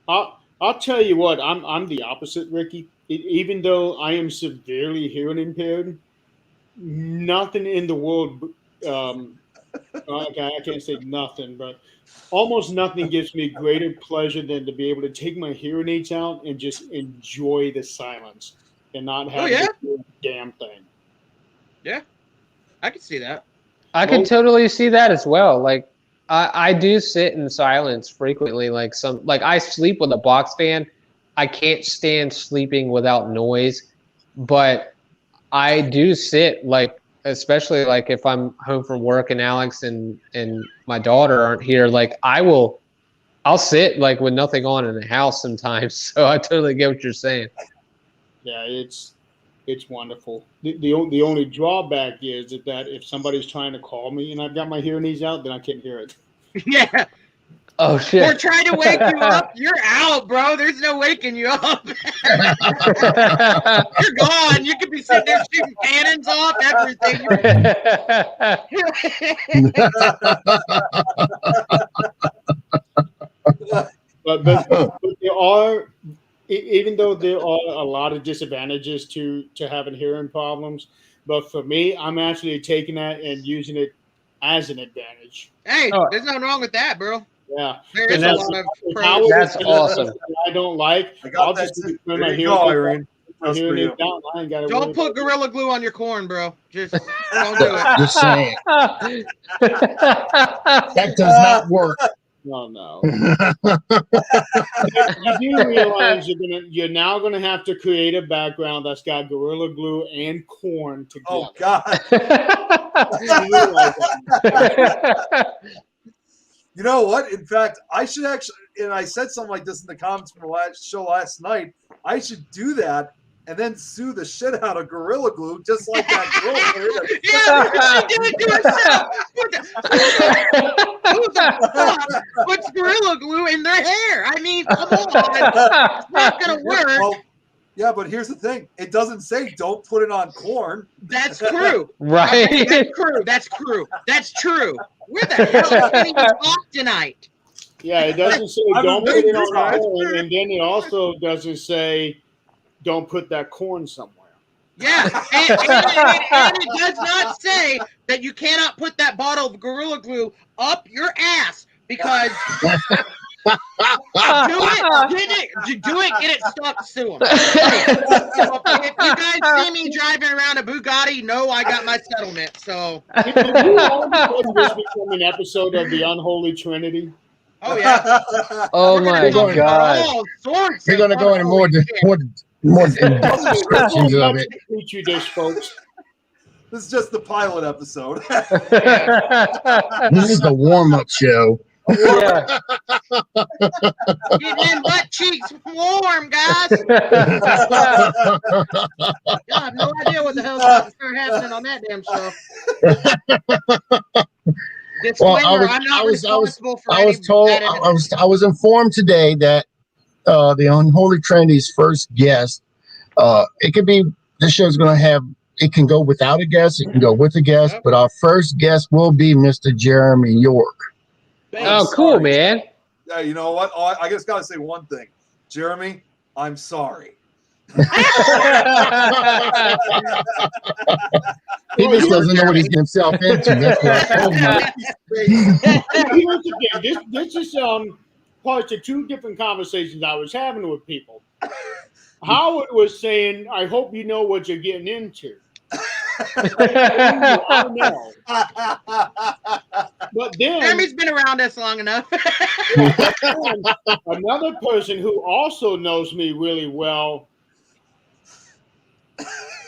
I'll tell you what, I'm the opposite, Ricky. Even though I am severely hearing impaired, nothing in the world. I can't say nothing, but almost nothing gives me greater pleasure than to be able to take my hearing aids out and just enjoy the silence and not have to do a damn thing. Yeah, I can see that. I can totally see that as well. Like I do sit in silence frequently. Like I sleep with a box fan. I can't stand sleeping without noise, but I do sit like, especially like if I'm home from work and Alex and my daughter aren't here, like I'll sit like with nothing on in the house sometimes. So I totally get what you're saying. Yeah, it's wonderful. The only drawback is that if somebody's trying to call me and I've got my hearing aids out, then I can't hear it. Yeah. Oh shit! Or try to wake you up, you're out, bro. There's no waking you up. You're gone. You could be sitting there shooting cannons off, everything. but there are, even though there are a lot of disadvantages to having hearing problems, but for me, I'm actually taking that and using it as an advantage. Hey, there's nothing wrong with that, bro. Yeah, there is a lot of pros. That's awesome. I don't like. I'll just put my hearing. Don't put Gorilla Glue on your corn, bro. Just don't do it. Just saying. That does not work. No. You do realize you're now gonna have to create a background that's got Gorilla Glue and corn together. Oh God. You know what? In fact, I should actually, and I said something like this in the comments from the last show last night. I should do that and then sue the shit out of Gorilla Glue, just like that girl. Yeah, she did do it. Who the fuck puts Gorilla Glue in their hair? I mean, come on, it's not gonna work. Well, yeah, but here's the thing: it doesn't say don't put it on corn. That's true, right? That's true. Where the hell are we talk tonight? Yeah, it doesn't say don't put it on corn, and then it also doesn't say don't put that corn somewhere. Yeah, and it does not say that you cannot put that bottle of Gorilla Glue up your ass because do it, get it stuck, sue them. If you guys see me driving around a Bugatti, no, I got my settlement. So this become an episode of the Unholy Trinity. Oh yeah. Oh my God. We're gonna go into more descriptions of it. Pitre Dish, folks. This is just the pilot episode. This is the warm-up show. Yeah. Getting them butt cheeks warm, guys. I have no idea what the hell's about to start happening on that damn show. Disclaimer, I'm not responsible for I was informed today that the Unholy Trinity's first guest, it could be, this show's going to have, it can go without a guest, it can go with a guest, but our first guest will be Mr. Jeremy York. Oh, cool, man. Yeah, you know what? I just got to say one thing. Jeremy, I'm sorry. He just doesn't know what he's getting himself into. That's what I told him. This is parts of two different conversations I was having with people. Howard was saying, I hope you know what you're getting into. I know. But then Jeremy's been around us long enough. Another person who also knows me really well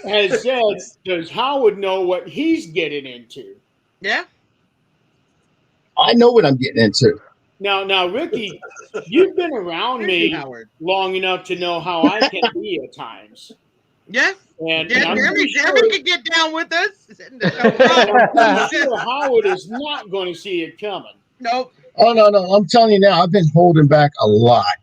has said, does Howard know what he's getting into? Yeah. I know what I'm getting into. Now, Ricky, you've been around me long enough to know how I can be at times. Yeah. And Jeremy could get down with us. I'm sure Howard is not going to see it coming. Nope. Oh, no. I'm telling you now, I've been holding back a lot.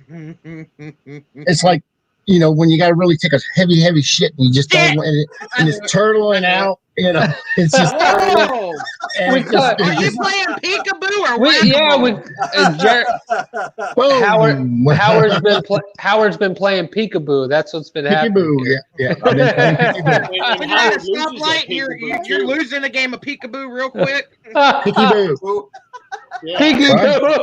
It's like, you know, when you got to really take a heavy shit and you just don't let it, and it's turtling out, you know, it's just. Are you playing peekaboo or what? Yeah, Howard's been playing peekaboo. That's what's been happening. Peekaboo, yeah. I've been playing peekaboo. When you're at a stoplight, you're losing a game of peekaboo real quick. Peekaboo. Yeah. Peekaboo.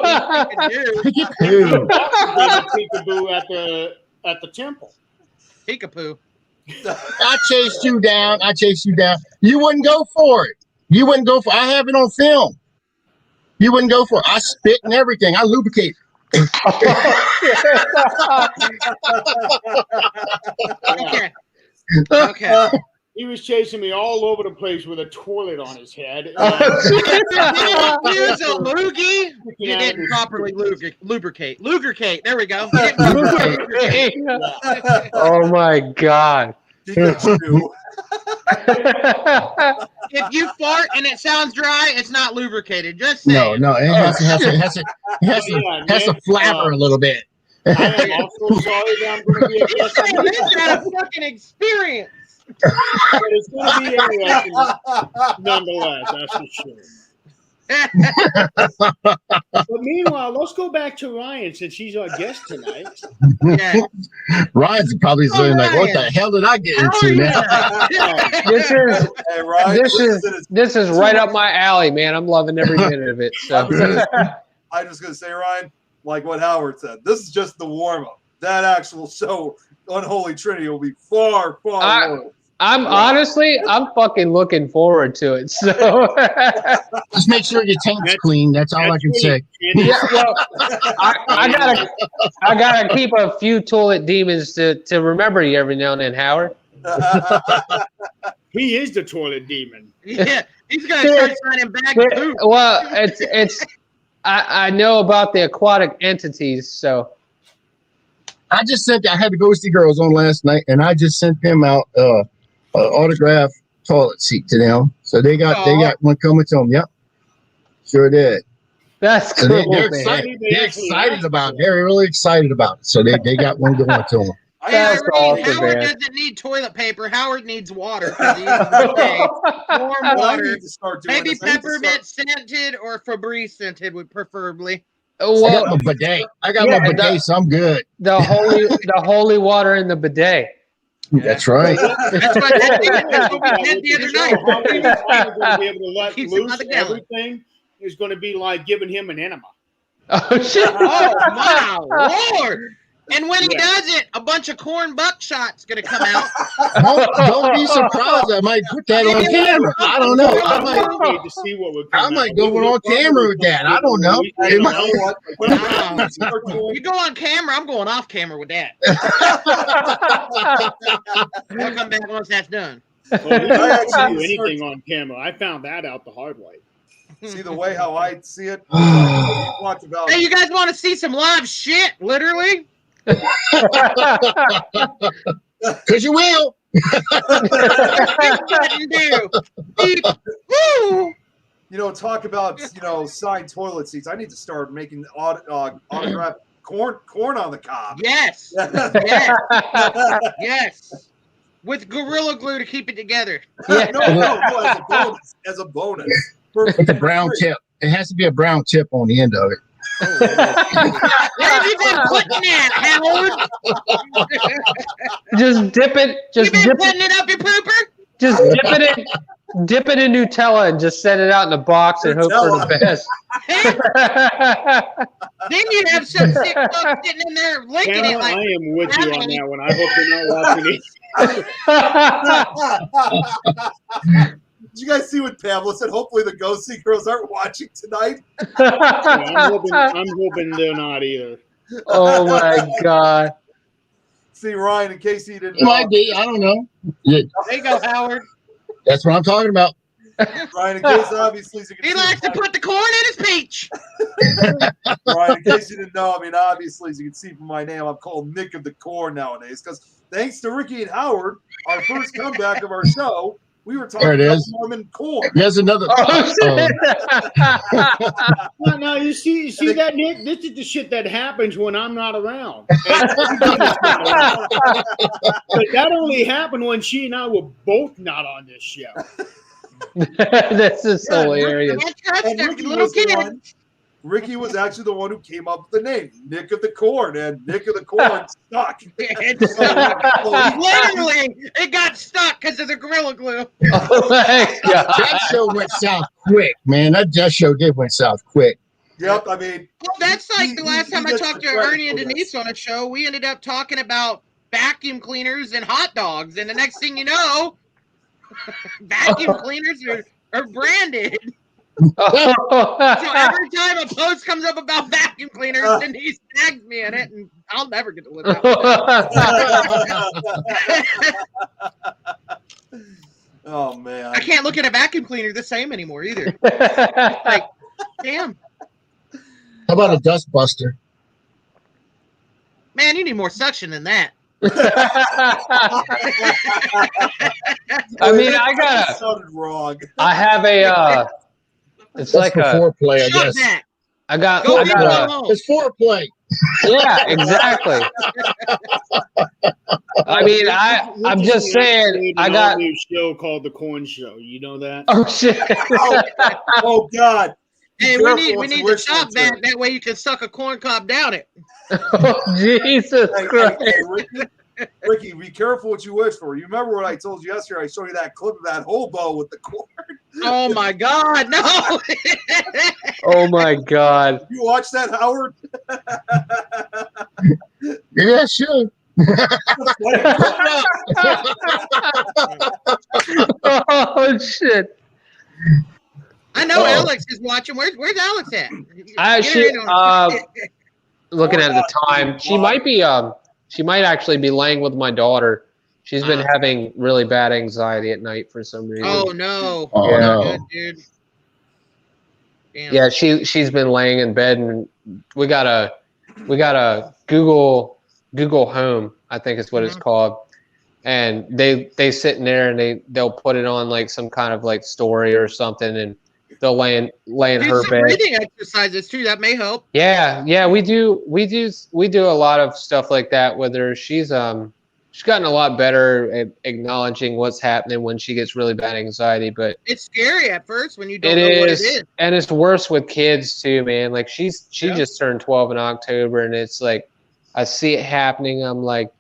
Peekaboo at the temple. Peekaboo. I chased you down. You wouldn't go for it. I have it on film. You wouldn't go for it. I spit and everything. I lubricate. Okay. He was chasing me all over the place with a toilet on his head. Use a loogie. You didn't properly lubricate. There we go. Oh my God. If you fart and it sounds dry, it's not lubricated. Just saying. No, it has to flabber a little bit. I am also sorry that I'm going to be a guest. This got a fucking experience. But it's going to be interesting nonetheless, that's for sure. But meanwhile, let's go back to Ryan since he's our guest tonight. Yeah. Ryan's probably saying like, "What the hell did I get into now?" This is right up my alley, man. I'm loving every minute of it. So I'm just gonna say, Ryan, like what Howard said, this is just the warm up. That actual show, Unholy Trinity, will be far worse. I'm fucking looking forward to it. So just make sure your tank's clean. That's all I can say. Yeah, well, I gotta keep a few toilet demons to remember you every now and then, Howard. He is the toilet demon. Yeah, he's gonna start signing back food. Well, it's I know about the aquatic entities, so I had the Ghosty Girls on last night, and I just sent them out autographed toilet seat to them. So they got one coming to them. Yep, sure did. That's so cool. They're excited about it. They're really excited about it. So they got one going to them. That's awesome, Howard man. doesn't need toilet paper. Howard needs water. Warm water. Maybe peppermint scented or Febreze scented would preferably. I got my bidet. My bidet, so I'm good. The holy water in the bidet. That's right. That's what we did the other night. Going to be able to let loose everything is going to be like giving him an enema. Oh shit! Oh my lord! And when he does it, a bunch of corn buckshot's going to come out. Don't be surprised. I might put that on camera. I don't know. I might go on camera with that. I don't know. You go on camera, I'm going off camera with that. I'll come back once that's done. Well, we don't do anything on camera. I found that out the hard way. See the way how I see it? Hey, you guys want to see some live shit, literally? Because you will. Talk about signed toilet seats. I need to start making autographed corn on the cob. Yes. Yes. With Gorilla Glue to keep it together. No, as a bonus. With a brown tip. It has to be a brown tip on the end of it. Where have you been putting that, Howard? Just dip it. You been putting it up your pooper? Just dip it in Nutella and just set it out in a box and hope for the best. Then you have some sick fuck sitting in there licking it like. I am with you on that one. I hope you're not watching it. Did you guys see what Pamela said? Hopefully the Ghosty Girls aren't watching tonight. I'm hoping they're not either. Oh my God. See, Ryan, in case he didn't know. Might be. I don't know. There you go, Howard. That's what I'm talking about. Ryan, in case obviously he likes to put the corn in his peach. Ryan, in case you didn't know, obviously, as you can see from my name, I'm called Nick of the Corn nowadays. Because thanks to Ricky and Howard, our first comeback of our show, we were talking about Mormon corn. There's another. No, you see that, Nick? This is the shit that happens when I'm not around. But that only happened when she and I were both not on this show. This is hilarious. Ricky was actually the one who came up with the name, Nick of the Corn, and Nick of the Corn stuck. Literally, it got stuck because of the Gorilla Glue. Oh my God. That show went south quick, man. That show went south quick. Yep, well, that's like the last time I talked to Ernie and Denise on a show. We ended up talking about vacuum cleaners and hot dogs, and the next thing you know, vacuum cleaners are branded. So every time a post comes up about vacuum cleaners, Denise tags me in it, and I'll never get to live that one. Oh man, I can't look at a vacuum cleaner the same anymore either. Like, damn. How about a dust buster? Man, you need more suction than that. I mean, I gotta. Sounded wrong. I have a. It's That's like for foreplay, I Shut guess. that. I got Go a. home. It's foreplay. Yeah, exactly. I mean, I'm just saying. I got a show called The Corn Show. You know that? Oh shit! Oh God. Hey, we need to chop that. That way you can suck a corn cob down it. Oh, Jesus Christ. Hey, Ricky, be careful what you wish for. You remember what I told you yesterday? I showed you that clip of that hobo with the corn. Oh my God, no! Oh my God! You watch that, Howard? Yeah, sure. Oh shit! I know Alex is watching. Where's Alex at? Looking at the time, she might be. She might actually be laying with my daughter. She's been having really bad anxiety at night for some reason. Oh no! Oh no, good, dude. Damn. Yeah, she's been laying in bed, and we got a Google Home, I think is what it's called, and they sit in there and they'll put it on like some kind of like story or something, and they'll lay in her bed. Breathing exercises too. That may help. Yeah, we do a lot of stuff like that with her. She's gotten a lot better at acknowledging what's happening when she gets really bad anxiety, but it's scary at first when you don't know what it is. And it's worse with kids too, man. Like she just turned 12 in October, and it's like I see it happening. I'm like,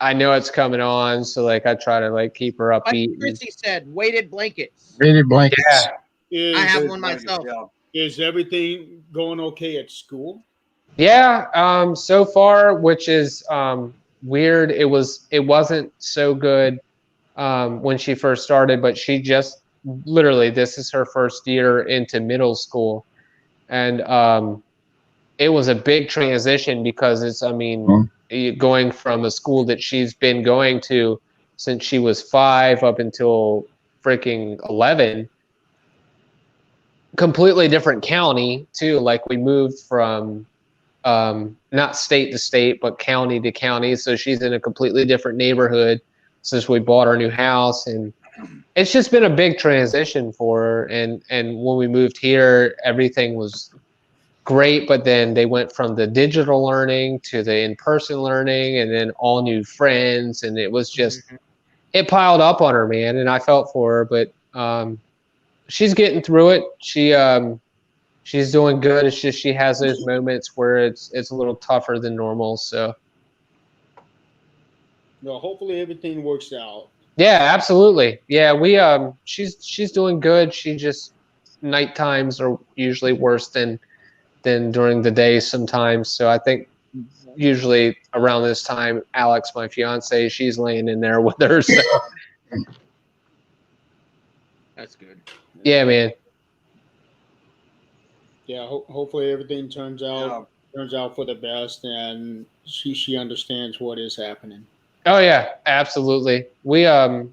I know it's coming on, so like I try to like keep her upbeat. Like Chrissy said, weighted blankets. weighted blankets. Yeah. I have one myself. Is everything going okay at school? Yeah. So far, which is weird. It wasn't so good when she first started, but she just literally, this is her first year into middle school, and it was a big transition because it's, I mean, going from a school that she's been going to since she was 5 up until freaking 11, completely different county too. Like we moved from not state to state, but county to county. So she's in a completely different neighborhood since we bought our new house, and it's just been a big transition for her. And when we moved here, everything was great, but then they went from the digital learning to the in-person learning, and then all new friends, and it was just it piled up on her, man. And I felt for her, but she's getting through it. She's doing good. It's just she has those moments where it's a little tougher than normal. So, well, hopefully everything works out. Yeah, absolutely. Yeah, we she's doing good. She just night times are usually worse than during the day sometimes. So I think usually around this time, Alex, my fiance, she's laying in there with her. So. That's good. Yeah, man. Yeah, hopefully everything turns out for the best, and she understands what is happening. Oh yeah, absolutely. We have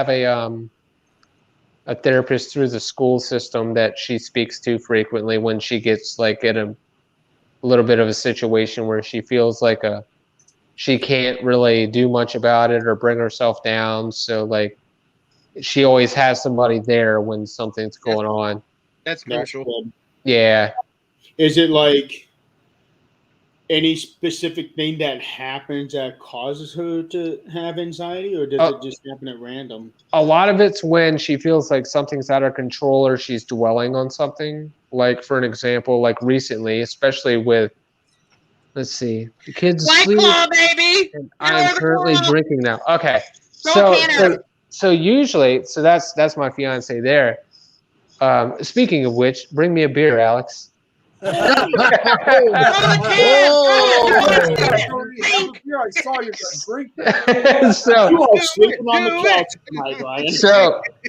a therapist through the school system that she speaks to frequently when she gets like in a little bit of a situation where she feels like she can't really do much about it or bring herself down. So like she always has somebody there when something's going on. That's crucial. Yeah. Is it like any specific thing that happens that causes her to have anxiety, or does it just happen at random? A lot of it's when she feels like something's out of control or she's dwelling on something. Like, for an example, like recently, especially with, let's see, the kids White sleep. Claw, baby! I am currently drinking now. Okay. So usually, so that's my fiance there. Speaking of which, bring me a beer, Alex. I saw you drinking.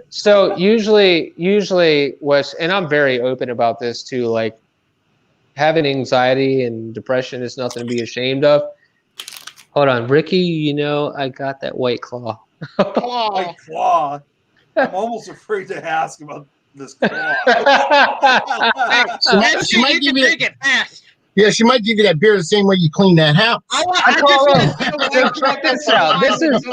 So usually was, and I'm very open about this too, like having anxiety and depression is nothing to be ashamed of. Hold on, Ricky, you know I got that White Claw. White Claw. I'm almost afraid to ask about this claw. She might give you Yeah, she might give you that beer the same way you clean that house. Check this out. This is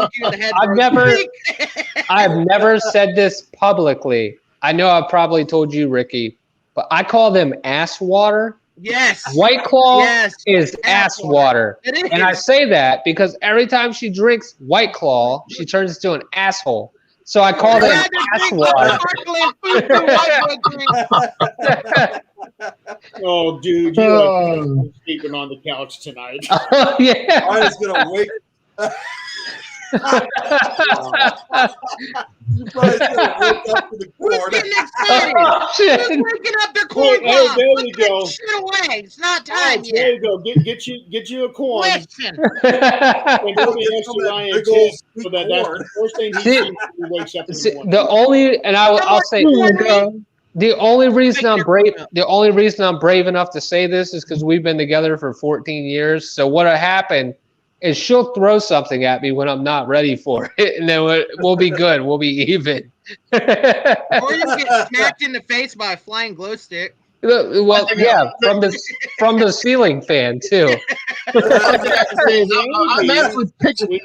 I've never said this publicly. I know I've probably told you, Ricky, but I call them ass water. Yes. White Claw is ass water. And I say that because every time she drinks White Claw, she turns into an asshole. So I call them ass water. Oh, dude, you are sleeping on the couch tonight. Oh, yeah. I was gonna wake. You probably gonna wake up to the Who's corn. getting excited? Oh, shit. Who's waking up their corn? Hey, there you Put go. that shit away. It's not time yet. There you go. Get you a corn. Listen. And go next to Ryan too, so that's the first thing he sees when he wakes up in the morning. The only, and I'll say, the only reason I'm brave enough to say this is because we've been together for 14 years. So what'll happen is she'll throw something at me when I'm not ready for it, and then we'll be good. We'll be even. Or you get smacked in the face by a flying glow stick. Well, yeah, from the ceiling fan too.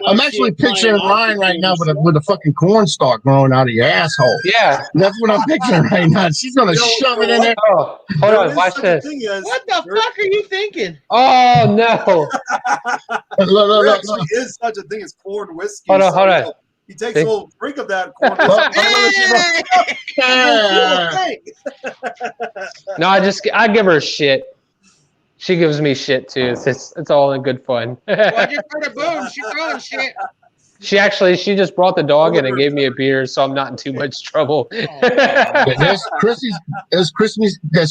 I'm actually picturing Ryan right now with a fucking cornstalk growing out of your asshole. Yeah, that's what I'm picturing right now. She's gonna shove it in there. Oh, hold on, watch this. What the fuck are you thinking? Oh no! There actually is such a thing as corn whiskey. Hold on. He takes a little drink of that corn. No, I give her shit. She gives me shit too. It's all in good fun. Well, I just heard a boom. She's throwing shit. She just brought the dog in and gave me a beer, so I'm not in too much trouble. That's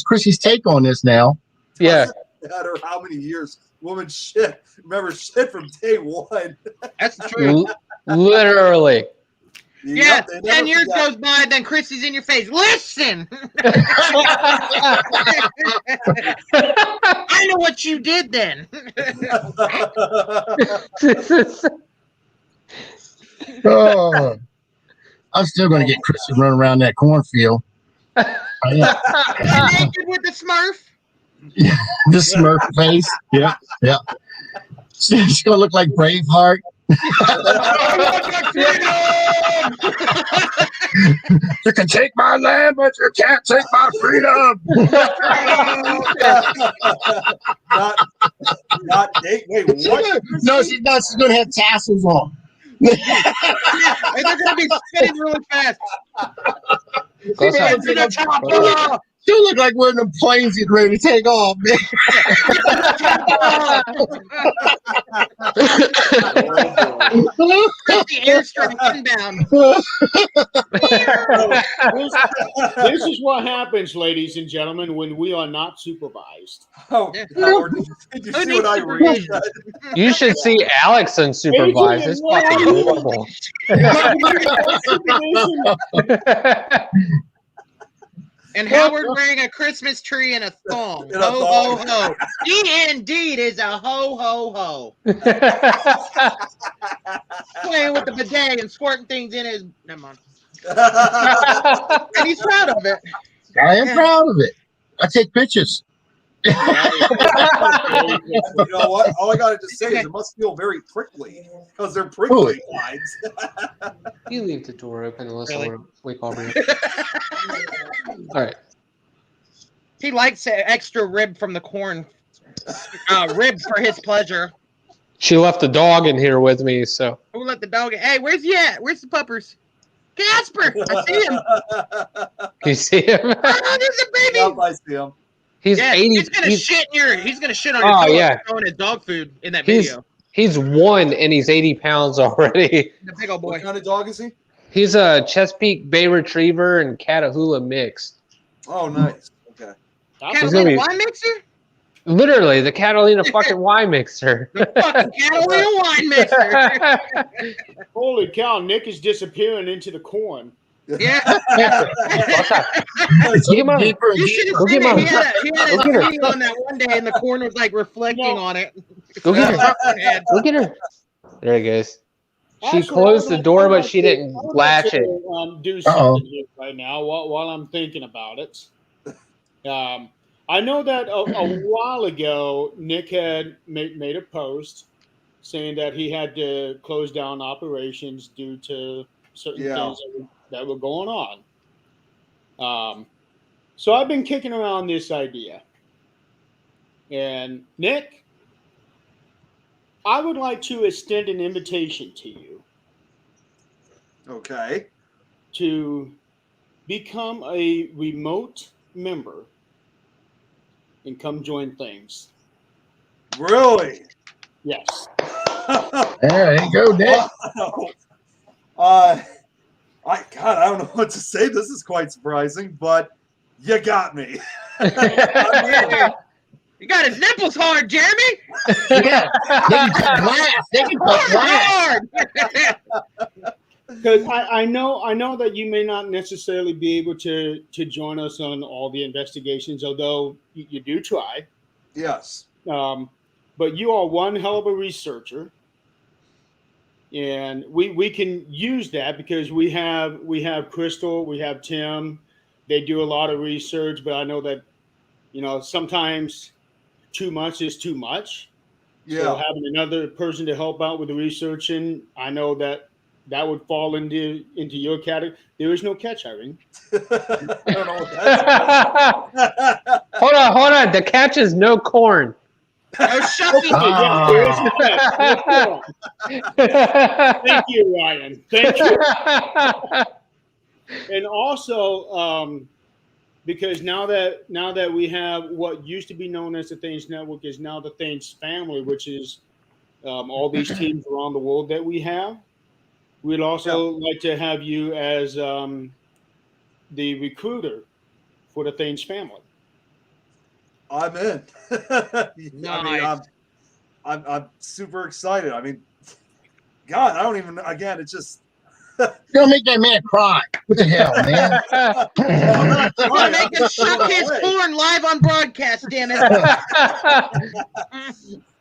Chrissy's take on this now. Yeah. No matter how many years, woman shit. Remember shit from day one. That's the truth. Literally. Yeah, 10 years goes by, then Chrissy's in your face. Listen! I know what you did then. Oh, I'm still going to get Chrissy running around that cornfield. Naked with the Smurf? Yeah, the Smurf face. Yeah. She's going to look like Braveheart. You can take my land, but you can't take my freedom. Not Nate. Wait, what? No, she's not. She's going to have tassels on. And they're going to be spinning really fast. She'll look like one of them planes getting ready to take off, man. The airstrike inbound. This is what happens, ladies and gentlemen, when we are not supervised. Oh, Howard, did you see what I read? You should see Alex unsupervised. It's fucking horrible. And Howard wearing a Christmas tree and a thong. Ho, ho, ho. He indeed is a ho, ho, ho. Playing with the bidet and squirting things in his... Never mind. And he's proud of it. I am proud of it. I take pictures. You know what? All I got to just say is it must feel very prickly because they're prickly lines. You leave the door open unless I want to wake Aubrey. All right. He likes an extra rib from the corn. Ribs for his pleasure. She left the dog in here with me, so. Who let the dog in? Hey, where's he at? Where's the puppers? Casper! I see him. You see him? Oh, there's a baby. Yep, I see him. He's 80. He's gonna shit on your dog throwing his dog food in that video. He's 1 and he's 80 pounds already. The big old boy. What kind of dog is he? He's a Chesapeake Bay Retriever and Catahoula mix. Oh, nice. Okay. Catalina wine mixer? Literally, the Catalina fucking wine mixer. The fucking Catalina wine mixer. Holy cow, Nick is disappearing into the corn. Yeah. Go get mom. You should have seen it. He had his video on that one day, and the corn was like reflecting on it. Go get her. Go get her. There he goes. She closed the door, but she didn't latch it. Do something here right now while I'm thinking about it. I know that a while ago, Nick had made a post saying that he had to close down operations due to certain things that were going on. So I've been kicking around this idea. And Nick, I would like to extend an invitation to you. Okay. To become a remote member and come join things. Really? Yes. There you go, Nick. I don't know what to say. This is quite surprising, but you got me. You got his nipples hard, Jeremy. Yeah, they can cut glass. They can cut glass. Because I know that you may not necessarily be able to join us on all the investigations, although you do try. Yes. But you are one hell of a researcher, and we can use that because we have Crystal, we have Tim. They do a lot of research, but I know that sometimes too much is too much. Yeah. So having another person to help out with the researching, I know that would fall into your category. There is no catch, Irene. I don't know what that's Hold on. The catch is no corn. No shucking. Thank you, Ryan. Thank you. And also, because now that we have what used to be known as the Thames Network is now the Thames family, which is all these teams around the world that we have. We'd also like to have you as the recruiter for the Thames family. I'm in. Nice. I'm super excited. I mean, God, I don't even. Again, it's just. Don't make that man cry. What the hell, man? You're gonna make him shuck his corn live on broadcast, damn it.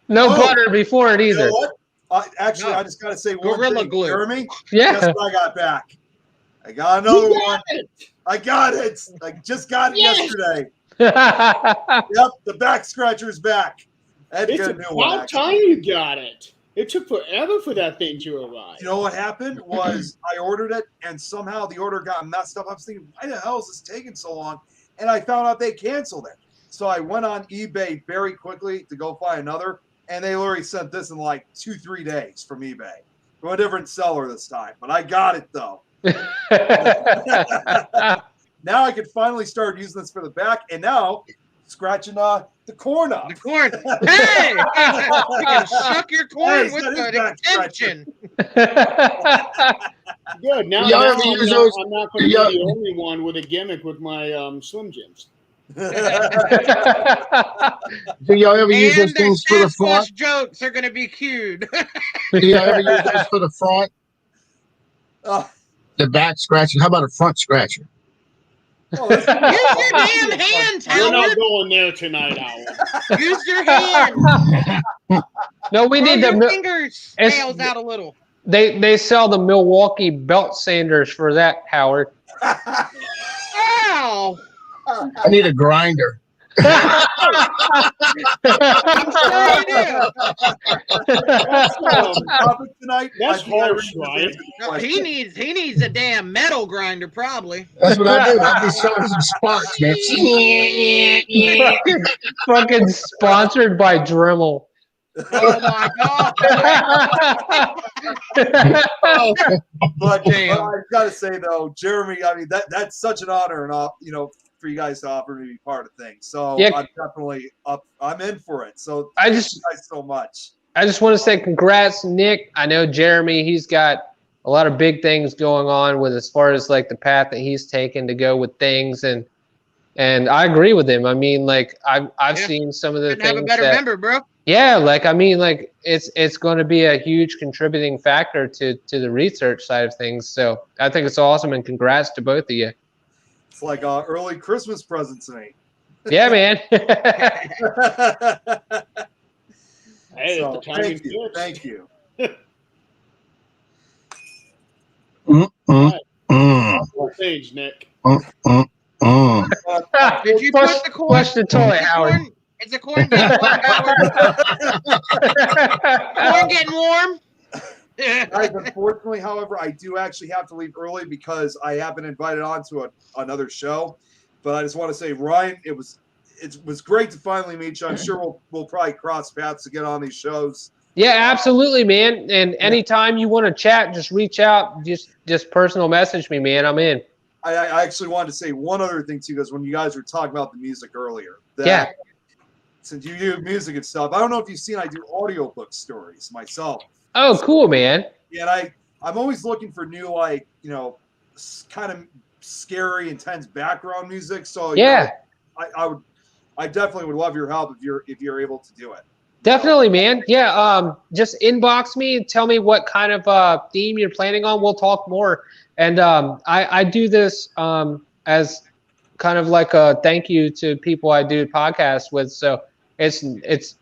No butter before it either. You know what? Actually, I just got to say one Gorilla thing. glue. Jeremy, Yeah. guess what I got back? I got another one. I got it. I just got it yesterday. Yep, the back scratcher's back. I had to It's get a new one. about time you got it. It took forever for that thing to arrive. You know what happened was I ordered it, and somehow the order got messed up. I was thinking, why the hell is this taking so long? And I found out they canceled it. So I went on eBay very quickly to go find another, and they literally sent this in like 2-3 days from eBay. From a different seller this time, but I got it though. Now I can finally start using this for the back, and now scratching the corn up. The corn. Hey! You can shuck your corn with his an back extension. Good. Now, Y'all now ever I'm, use not, those- I'm not going to be the only one with a gimmick with my Slim Jims. Do y'all ever use those And things the for the front? Sasquatch jokes are gonna be cued. Do y'all ever use those for the front? The back scratcher. How about a front scratcher? Use your damn hands, We're not Howard. going there tonight, Howard. Use your hands. No, we Throw need your the. fingers It's- nails out a little. They sell the Milwaukee belt sanders for that, Howard. Ow! I need a grinder. I'm sure you do. Topic tonight. That's I think I harsh, really Ryan. answered the No, question. he needs a damn metal grinder, probably. That's what I do. I'll be showing some sparks, man. Fucking sponsored by Dremel. Oh my god! But Damn. I gotta say though, Jeremy, I mean that's such an honor and for you guys to offer me to be part of things. So Yeah. I'm definitely up. I'm in for it. So I thank just- you guys so much. I just want to say congrats, Nick. I know Jeremy, he's got a lot of big things going on with as far as like the path that he's taken to go with things, and I agree with him. I mean, like I've seen some of the Couldn't things have a better that, member, bro. yeah, like I mean, like it's going to be a huge contributing factor to the research side of things. So I think it's awesome, and congrats to both of you. It's like an early Christmas present to me. Yeah, man. Hey, So, the time thank is you. good. Thank you. Stage, Nick. Mm. Did you put the corn? Flush the toilet, Howard. Is the corn getting warm, Howard? Corn getting warm? Guys, unfortunately, however, I do actually have to leave early because I have been invited on to another show. But I just want to say, Ryan, it was great to finally meet you. I'm sure we'll probably cross paths again on these shows. Yeah, absolutely, man. And anytime you want to chat, just reach out. Just personal message me, man. I'm in. I actually wanted to say one other thing too, because when you guys were talking about the music earlier, since you do music and stuff, I don't know if you've seen, I do audiobook stories myself. Oh, cool, man. Yeah, and I'm always looking for new, like, you know, kind of scary, intense background music. So yeah, I definitely would love your help if you're able to do it. Definitely, man. Yeah, just inbox me and tell me what kind of theme you're planning on. We'll talk more. And I do this as kind of like a thank you to people I do podcasts with. So it's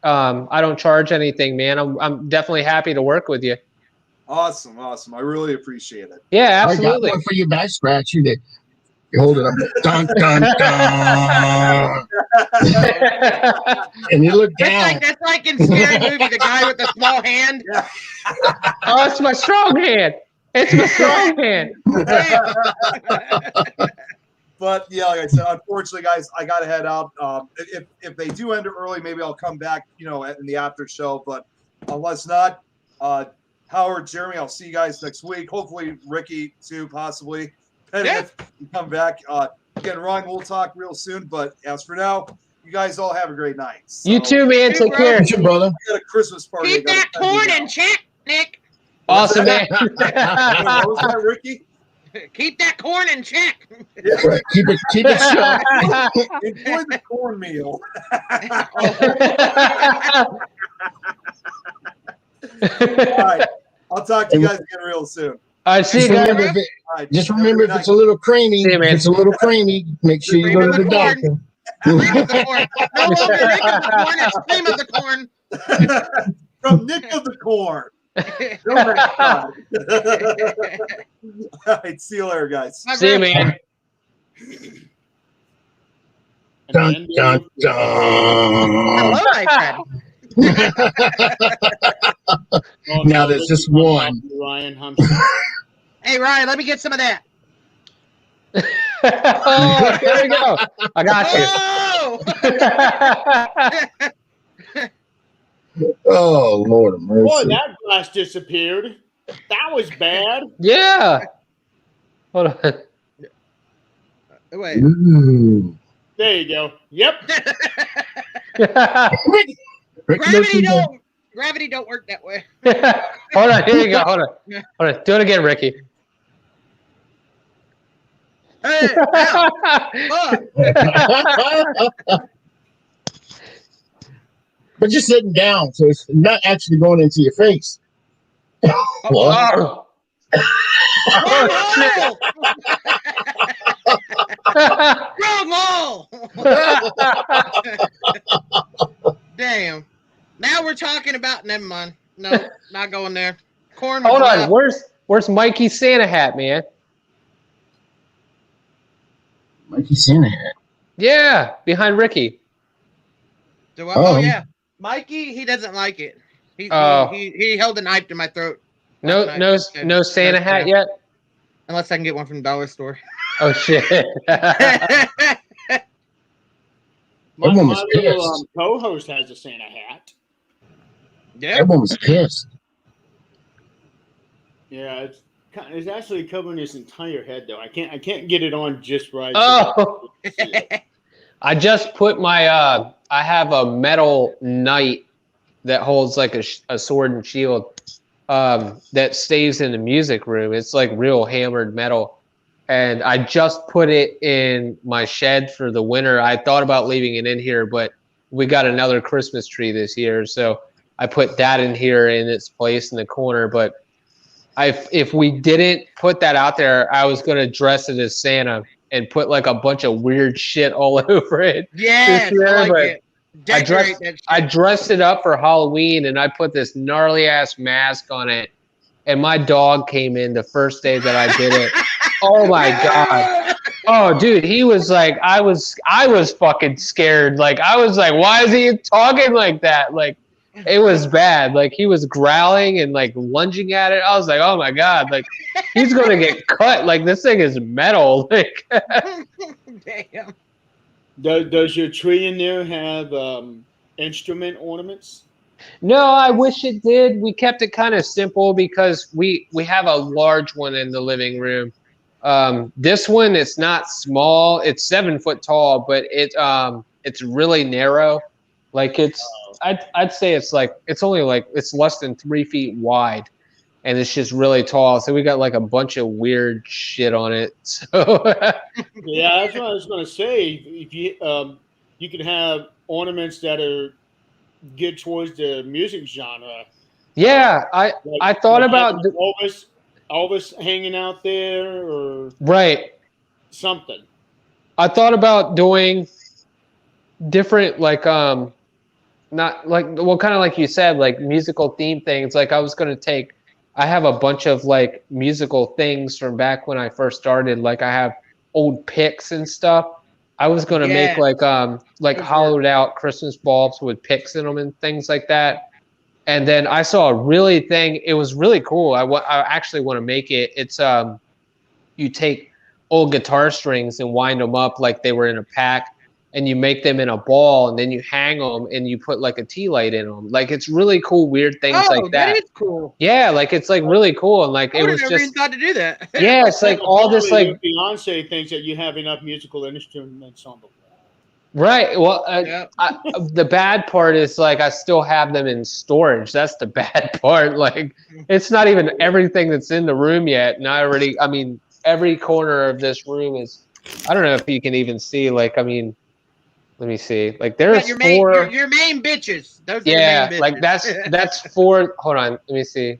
I don't charge anything, man. I'm definitely happy to work with you. Awesome. I really appreciate it. Yeah, absolutely. I got one for you back scratch. You hold it up. Dun, dun, dun. And you look down. That's like in Scary Movie, the guy with the small hand. Yeah. Oh, it's my strong hand. It's my strong hand. But yeah, like I said, unfortunately, guys, I got to head out. If they do end it early, maybe I'll come back, you know, in the after show. But unless not, Howard, Jeremy, I'll see you guys next week. Hopefully, Ricky too, possibly. If you come back. Again, Ryan, we'll talk real soon. But as for now, you guys all have a great night. So, you too, man. Take care. You, brother. I got a Christmas party. Keep that corn in check, Nick. Awesome, man. What was that, Ricky? Keep that corn in check. Yeah. Right. Keep it shut. Enjoy the cornmeal. All right. I'll talk to you guys again real soon. I see you guys. Just remember, if it's a little creamy, make sure you go to the doctor. No longer Nick of the corn, it's cream of the corn. From Nick of the Corn. All right, see you later, guys. See you, man. Dun, dun, dun. Hello, my friend. Now there's just one. Ryan, Hey, Ryan, let me get some of that. Oh, there we go. I got you. Oh, Lord of mercy. Boy, that glass disappeared. That was bad. Yeah. Hold on. Wait. Ooh. There you go. Yep. Gravity don't work that way. Hold on. Here you go. Hold on. Do it again, Ricky. Hey, But you're sitting down, so it's not actually going into your face. Oh. Damn. Now we're talking about. Never mind. No, not going there. Corn. Hold on. Where's Mikey's Santa hat, man? Mikey's Santa hat. Yeah, behind Ricky. Oh yeah, Mikey. He doesn't like it. He held a knife to my throat. No Santa hat yet. Unless I can get one from the dollar store. Oh shit. My little co-host has a Santa hat. Yeah. Everyone was pissed. Yeah, it's actually covering his entire head though. I can't get it on just right. Oh. I just put my I have a metal knight that holds like a sword and shield that stays in the music room. It's like real hammered metal. And I just put it in my shed for the winter. I thought about leaving it in here, but we got another Christmas tree this year. So I put that in here in its place in the corner. But if we didn't put that out there, I was going to dress it as Santa and put like a bunch of weird shit all over it. Yeah, I dressed it up for Halloween and I put this gnarly ass mask on it. And my dog came in the first day that I did it. Oh my God. Oh, dude, he was like, I was fucking scared. Like, I was like, why is he talking like that? Like, it was bad. Like, he was growling and like lunging at it. I was like, oh my god, like he's gonna get cut. Like, this thing is metal. Like, Damn. Does your tree in there have instrument ornaments? no, I wish it did. We kept it kind of simple because we have a large one in the living room. This one, it's not small. It's 7 foot tall, but it's really narrow. Like I'd say it's only like it's less than 3 feet wide, and it's just really tall. So we got like a bunch of weird shit on it. So Yeah, that's what I was going to say. If you could have ornaments that are geared towards the music genre. yeah, I thought about Elvis hanging out there or right. something. I thought about doing different not like well kind of like you said, like musical theme things. Like I have a bunch of like musical things from back when I first started. Like I have old picks and stuff. I was gonna make like hollowed out Christmas bulbs with picks in them and things like that. And then I saw a really thing. It was really cool. I actually want to make it. It's you take old guitar strings and wind them up like they were in a pack, and you make them in a ball, and then you hang them and you put like a tea light in them. Like, it's really cool, weird things like that. That is cool. Yeah, like it's like really cool, and like I would have never even thought to do that. Yeah, it's like all this like Beyonce thinks that you have enough musical instruments on the wall. Right. Well, the bad part is like I still have them in storage. That's the bad part. Like, it's not even everything that's in the room yet, and I mean, every corner of this room is. I don't know if you can even see. Like, I mean. Let me see. Like, there's your four. Your main bitches. Those yeah, are your main like bitches. that's four. Hold on. Let me see.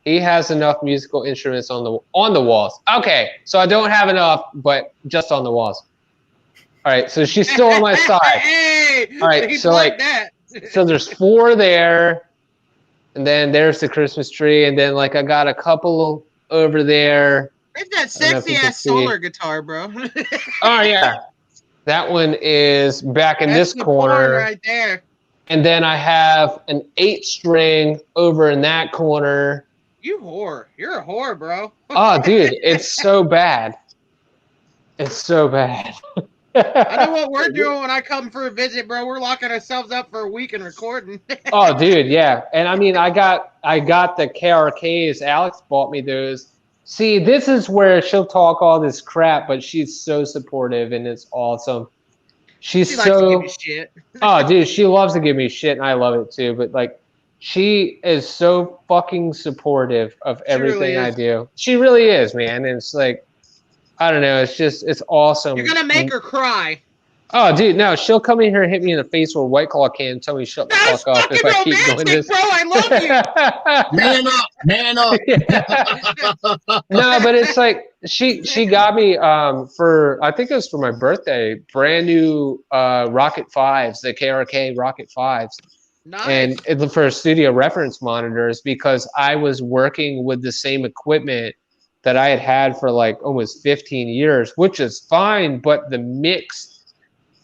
He has enough musical instruments on the walls. Okay, so I don't have enough, but just on the walls. All right, so she's still on my side. Hey, all right, so like that. So there's 4 there, and then there's the Christmas tree, and then like I got a couple over there. There's that sexy ass solar guitar, bro. Oh yeah. That one is back in this corner right there. And then I have an 8-string over in that corner. You whore. You're a whore, bro. Oh, dude, it's so bad. It's so bad. I know what we're doing when I come for a visit, bro. We're locking ourselves up for a week and recording. Oh, dude, yeah. And I mean, I got the KRKs. Alex bought me those. See, this is where she'll talk all this crap, but she's so supportive and it's awesome. She likes to give me shit. Oh, dude, she loves to give me shit, and I love it too. But like, she is so fucking supportive of everything really I do. She really is, man. And it's like, I don't know. It's awesome. You're gonna make her cry. Oh, dude, no, she'll come in here and hit me in the face with a White Claw can and tell me shut the fuck up if I keep doing this. Bro, I love you. Man up. No, but it's like she got me for, I think it was for my birthday, brand new Rocket 5s, the KRK Rocket 5s. Nice. And for studio reference monitors, because I was working with the same equipment that I had for like almost 15 years, which is fine, but the mix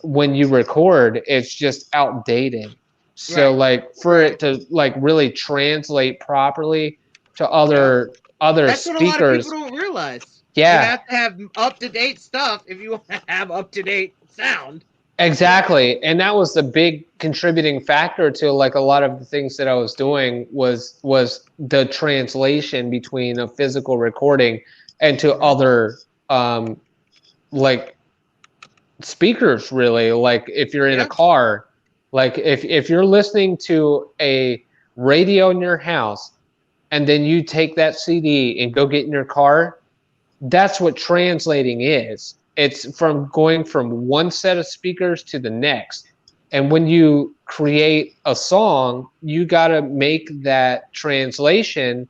when you record, it's just outdated. So like for it to like really translate properly to other That's speakers. What a lot of people don't realize. Yeah. You have to have up-to-date stuff if you want to have up-to-date sound. Exactly. And that was the big contributing factor to like a lot of the things that I was doing was the translation between a physical recording and to other like speakers, really. Like if you're in a car, like if you're listening to a radio in your house and then you take that CD and go get in your car, that's what translating is. It's from going from one set of speakers to the next. And when you create a song, you got to make that translation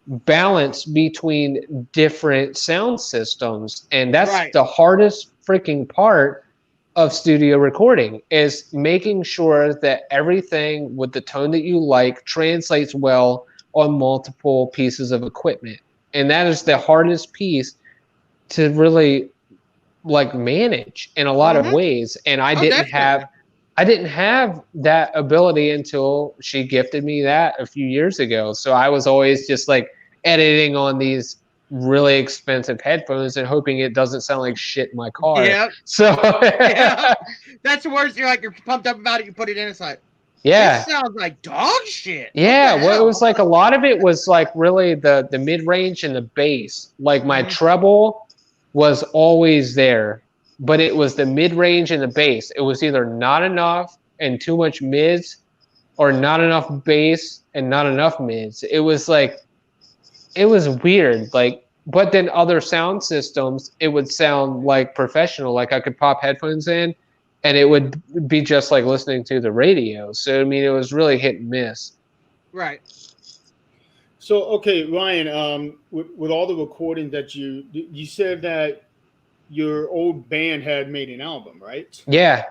balance between different sound systems. And that's the hardest freaking part of studio recording, is making sure that everything with the tone that you like translates well on multiple pieces of equipment. And that is the hardest piece to really like manage in a lot of ways, and I didn't have that ability until she gifted me that a few years ago. So I was always just like editing on these really expensive headphones and hoping it doesn't sound like shit in my car. Yeah. So yeah, that's the worst. You're pumped up about it. You put it in, it's like, yeah, this sounds like dog shit. Yeah, well, it was like a lot of it was like really the mid range and the bass. Like my treble was always there, but it was the mid range and the bass. It was either not enough and too much mids, or not enough bass and not enough mids. It was like, it was weird. Like, but then other sound systems, it would sound like professional. Like I could pop headphones in, and it would be just like listening to the radio. So I mean, it was really hit and miss. Right. So okay, Ryan, with all the recording that you said that your old band had made an album, right? Yeah.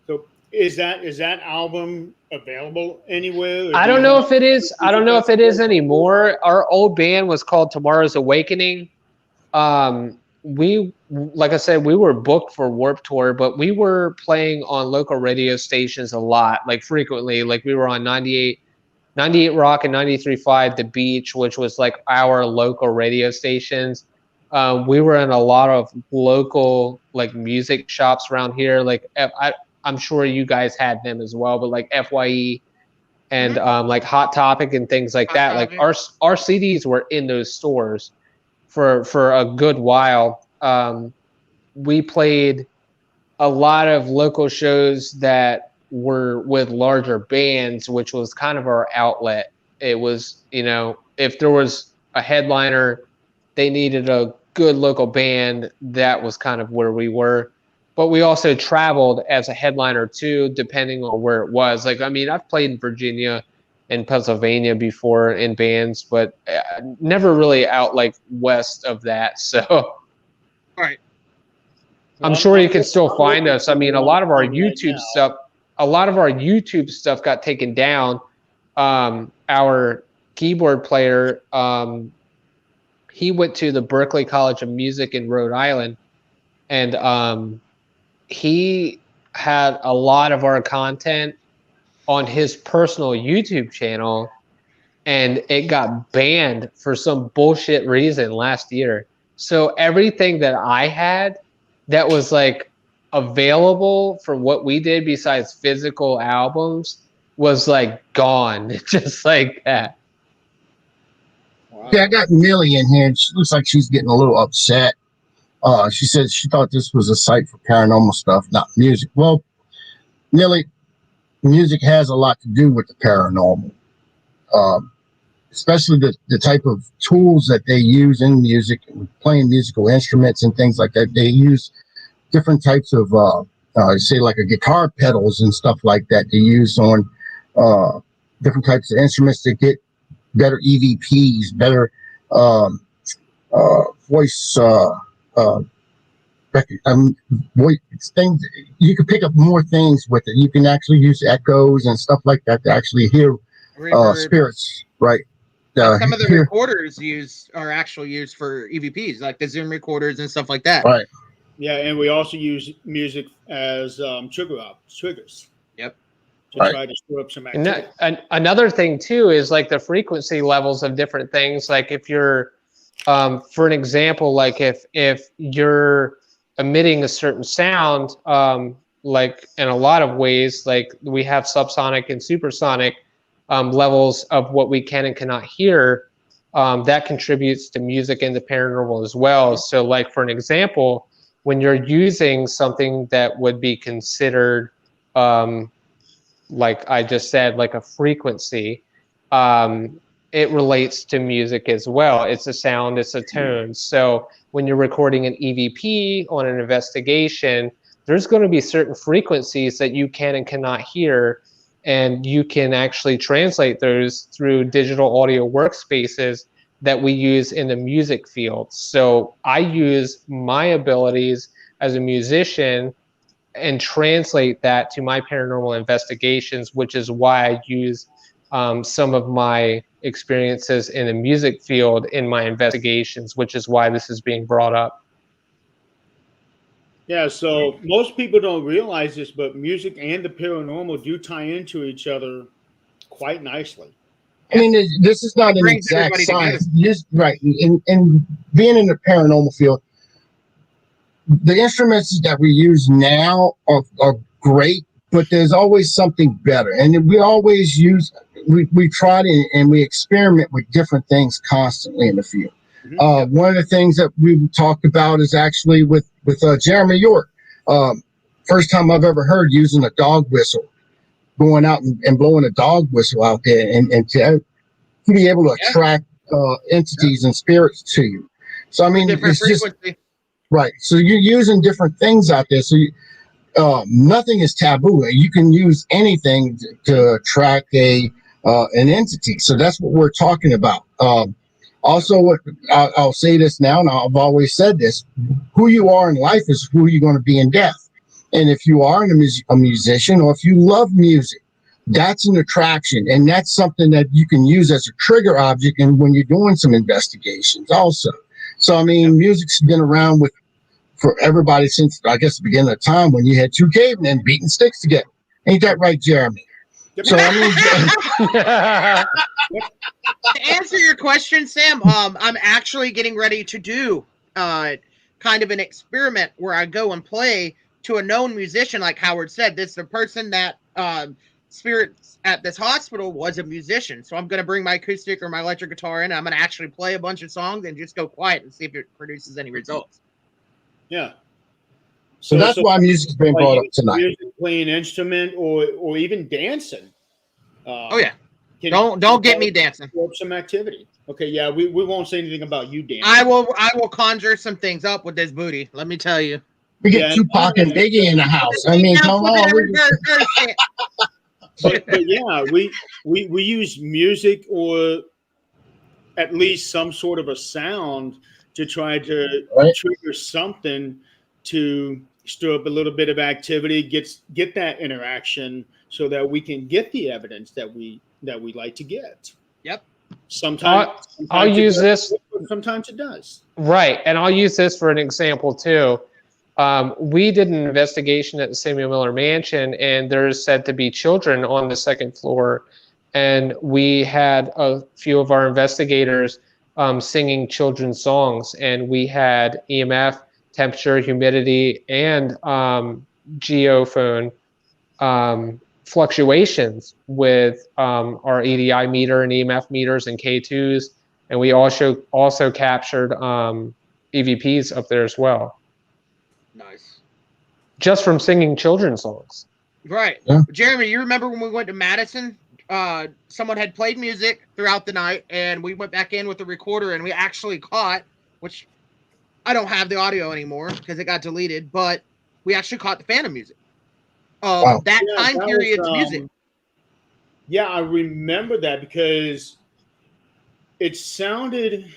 So is that album available anywhere? I don't know if it is. I don't know if it is anymore. Our old band was called Tomorrow's Awakening. We, like I said, we were booked for Warped Tour, but we were playing on local radio stations a lot, like frequently. Like we were on 98 Rock and 93.5 The Beach, which was like our local radio stations. We were in a lot of local like music shops around here. Like I'm sure you guys had them as well, but like FYE and like Hot Topic and things like that. Like our CDs were in those stores for a good while. We played a lot of local shows that were with larger bands, which was kind of our outlet. It was, you know, if there was a headliner, they needed a good local band, that was kind of where we were. But we also traveled as a headliner too, depending on where it was. Like, I mean, I've played in Virginia and Pennsylvania before in bands, but never really out like west of that. So, right. I'm sure you can still find us. I mean, a lot of our YouTube stuff got taken down. Our keyboard player, he went to the Berklee College of Music in Rhode Island, and he had a lot of our content on his personal YouTube channel, and it got banned for some bullshit reason last year. So everything that I had that was like available for what we did besides physical albums was like gone, just like that. Wow. Yeah, I got Millie in here, and she looks like she's getting a little upset. She said she thought this was a site for paranormal stuff, not music. Well, Millie, music has a lot to do with the paranormal, especially the type of tools that they use in music, playing musical instruments and things like that. They use different types of, say like a guitar pedals and stuff like that. They use on different types of instruments to get better EVPs, better voice. Voice things. You can pick up more things with it. You can actually use echoes and stuff like that to actually hear spirits, right? Some of the recorders are actually used for EVPs, like the Zoom recorders and stuff like that. Right. Yeah, and we also use music as triggers. Yep. To try to stir up some activity. And another thing too is like the frequency levels of different things. Like if you're, for an example, like if you're emitting a certain sound, like in a lot of ways, like we have subsonic and supersonic levels of what we can and cannot hear, that contributes to music and the paranormal as well. So like for an example, when you're using something that would be considered, like I just said, like a frequency, it relates to music as well. It's a sound, it's a tone. So when you're recording an EVP on an investigation, there's going to be certain frequencies that you can and cannot hear, and you can actually translate those through digital audio workspaces that we use in the music field. So I use my abilities as a musician and translate that to my paranormal investigations, which is why I use some of my experiences in the music field in my investigations, which is why this is being brought up. Yeah, so most people don't realize this, but music and the paranormal do tie into each other quite nicely. I mean, this is not an exact science. Just right. In being in the paranormal field, the instruments that we use now are great, but there's always something better. And we always we try to, and we experiment with different things constantly in the field. Mm-hmm. One of the things that we talked about is actually with Jeremy York. First time I've ever heard using a dog whistle, going out and blowing a dog whistle out there and to be able to attract entities and spirits to you. So, I mean, it's just right. So you're using different things out there. So nothing is taboo. You can use anything to attract an entity. So that's what we're talking about. Also, I'll say this now, and I've always said this: who you are in life is who you're going to be in death. And if you are a musician, or if you love music, that's an attraction, and that's something that you can use as a trigger object. And when you're doing some investigations, also. So, I mean, music's been around for everybody since, I guess, the beginning of time when you had two cavemen beating sticks together. Ain't that right, Jeremy? So, I mean, to answer your question, Sam, I'm actually getting ready to do kind of an experiment where I go and play to a known musician, like Howard said. This the person that spirits at this hospital was a musician. So I'm going to bring my acoustic or my electric guitar in, and I'm going to actually play a bunch of songs and just go quiet and see if it produces any results. Yeah. So that's why music's been brought up tonight. Music, playing an instrument or even dancing. Oh yeah. Don't get me dancing. Some activity. Okay, yeah, we won't say anything about you dancing. I will conjure some things up with this booty. Let me tell you. We get Tupac and Biggie in the house. I mean, come on. But yeah, we use music or at least some sort of a sound to try to trigger something to stir up a little bit of activity, get that interaction so that we can get the evidence that we like to get. Yep. Sometimes I'll use this. Sometimes it does. Right, and I'll use this for an example too. We did an investigation at the Samuel Miller Mansion, and there's said to be children on the second floor. And we had a few of our investigators singing children's songs, and we had EMF, temperature, humidity, and geophone fluctuations with our EDI meter and EMF meters and K2s, and we also captured EVPs up there as well. Nice. Just from singing children's songs. Right. Yeah. Jeremy, you remember when we went to Madison? Someone had played music throughout the night, and we went back in with the recorder, and we actually caught, which I don't have the audio anymore because it got deleted, but we actually caught the Phantom music. That time period's music. Yeah, I remember that because it sounded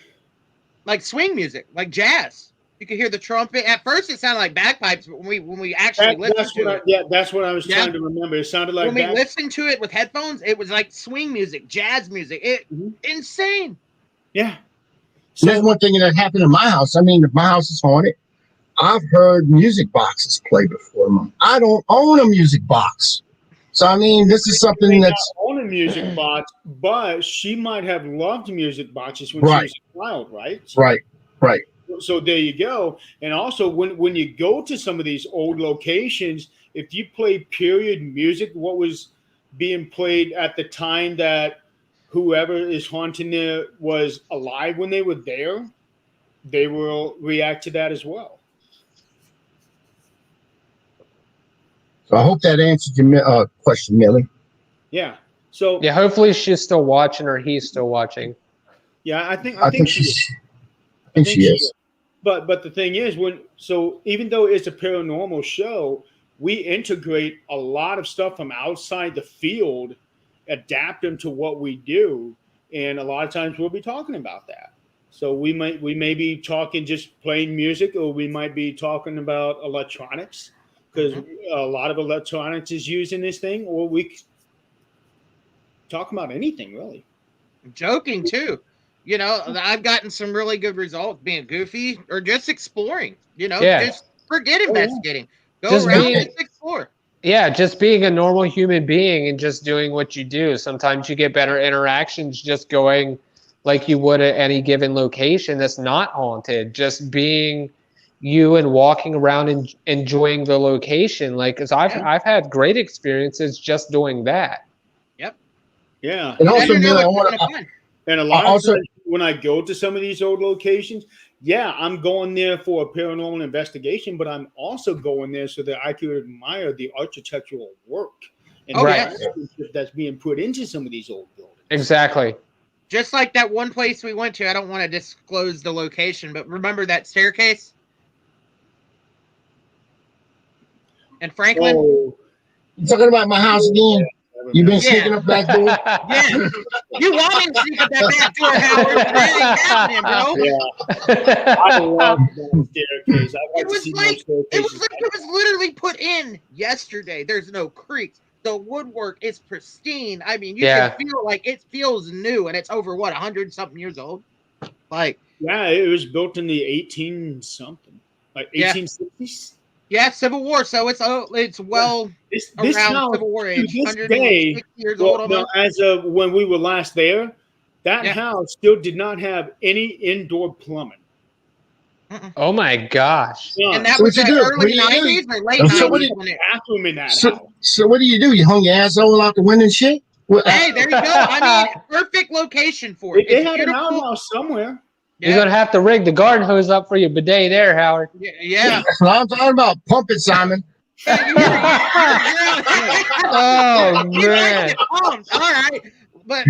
like swing music, like jazz. You could hear the trumpet. At first, it sounded like bagpipes, but when we actually listened to it. Yeah, that's what I was trying to remember. It sounded like when we listened to it with headphones, it was like swing music, jazz music. Insane. Yeah. So there's one thing that happened in my house. I mean, if my house is haunted, I've heard music boxes play before. I don't own a music box. So, I mean, this is something that's... own a music box, but she might have loved music boxes when she was a child, right? Right. So there you go. And also, when you go to some of these old locations, if you play period music, what was being played at the time that whoever is haunting there was alive when they were there, they will react to that as well. So I hope that answered your question, Millie. Yeah. So yeah, hopefully she's still watching or he's still watching. Yeah, I think she is. But the thing is, even though it's a paranormal show, we integrate a lot of stuff from outside the field, adapt them to what we do, and a lot of times we'll be talking about that. So we may be talking just plain music, or we might be talking about electronics because a lot of electronics is used in this thing, or we talk about anything really. Joking too. You know, I've gotten some really good results being goofy or just exploring, just Forget investigating. Go Just around being- and explore. Yeah, just being a normal human being and just doing what you do. Sometimes you get better interactions just going like you would at any given location that's not haunted. Just being you and walking around and enjoying the location. Like, cause I've had great experiences just doing that. Yep. Yeah. And You also, never know Millie, I what you're want gonna to. find. And a lot Also- of times when I go to some of these old locations, yeah, I'm going there for a paranormal investigation, but I'm also going there so that I could admire the architectural work and Oh, the yeah. craftsmanship that's being put into some of these old buildings. Exactly. Just like that one place we went to, I don't want to disclose the location, but remember that staircase? And Franklin? Oh, You talking about my house again? You've been sneaking up back door. Yeah. You want me to sneak up that back door, Howard, but that ain't happening, bro. yeah. I love that staircase. I'd like It to was see like more it was staircases. like it was literally put in yesterday. There's no creaks. The woodwork is pristine. I mean, you Yeah. can feel like it feels new, and it's over what 100-something years old. Like, Yeah, it was built in the 18 something, like Yeah. 1860s. yeah, Civil War, so it's well This around house, Civil War to age. this 160 day, years well, old no, almost. as of when we were last there, that Yeah. house still did not have any indoor plumbing. Oh my gosh. And that So was what the you do? What early do you do? 90s or late So what 90s. do when it, Bathroom in that So, house. so what do? You hung your asshole out the window and shit? What, hey, there you go. I mean, perfect location for it. They It's had an beautiful. outhouse somewhere. You're gonna have to rig the garden hose up for your bidet there, Howard. Yeah. That's what I'm talking about. Pump it, Simon. You're Oh you like man. it pumped. All right. But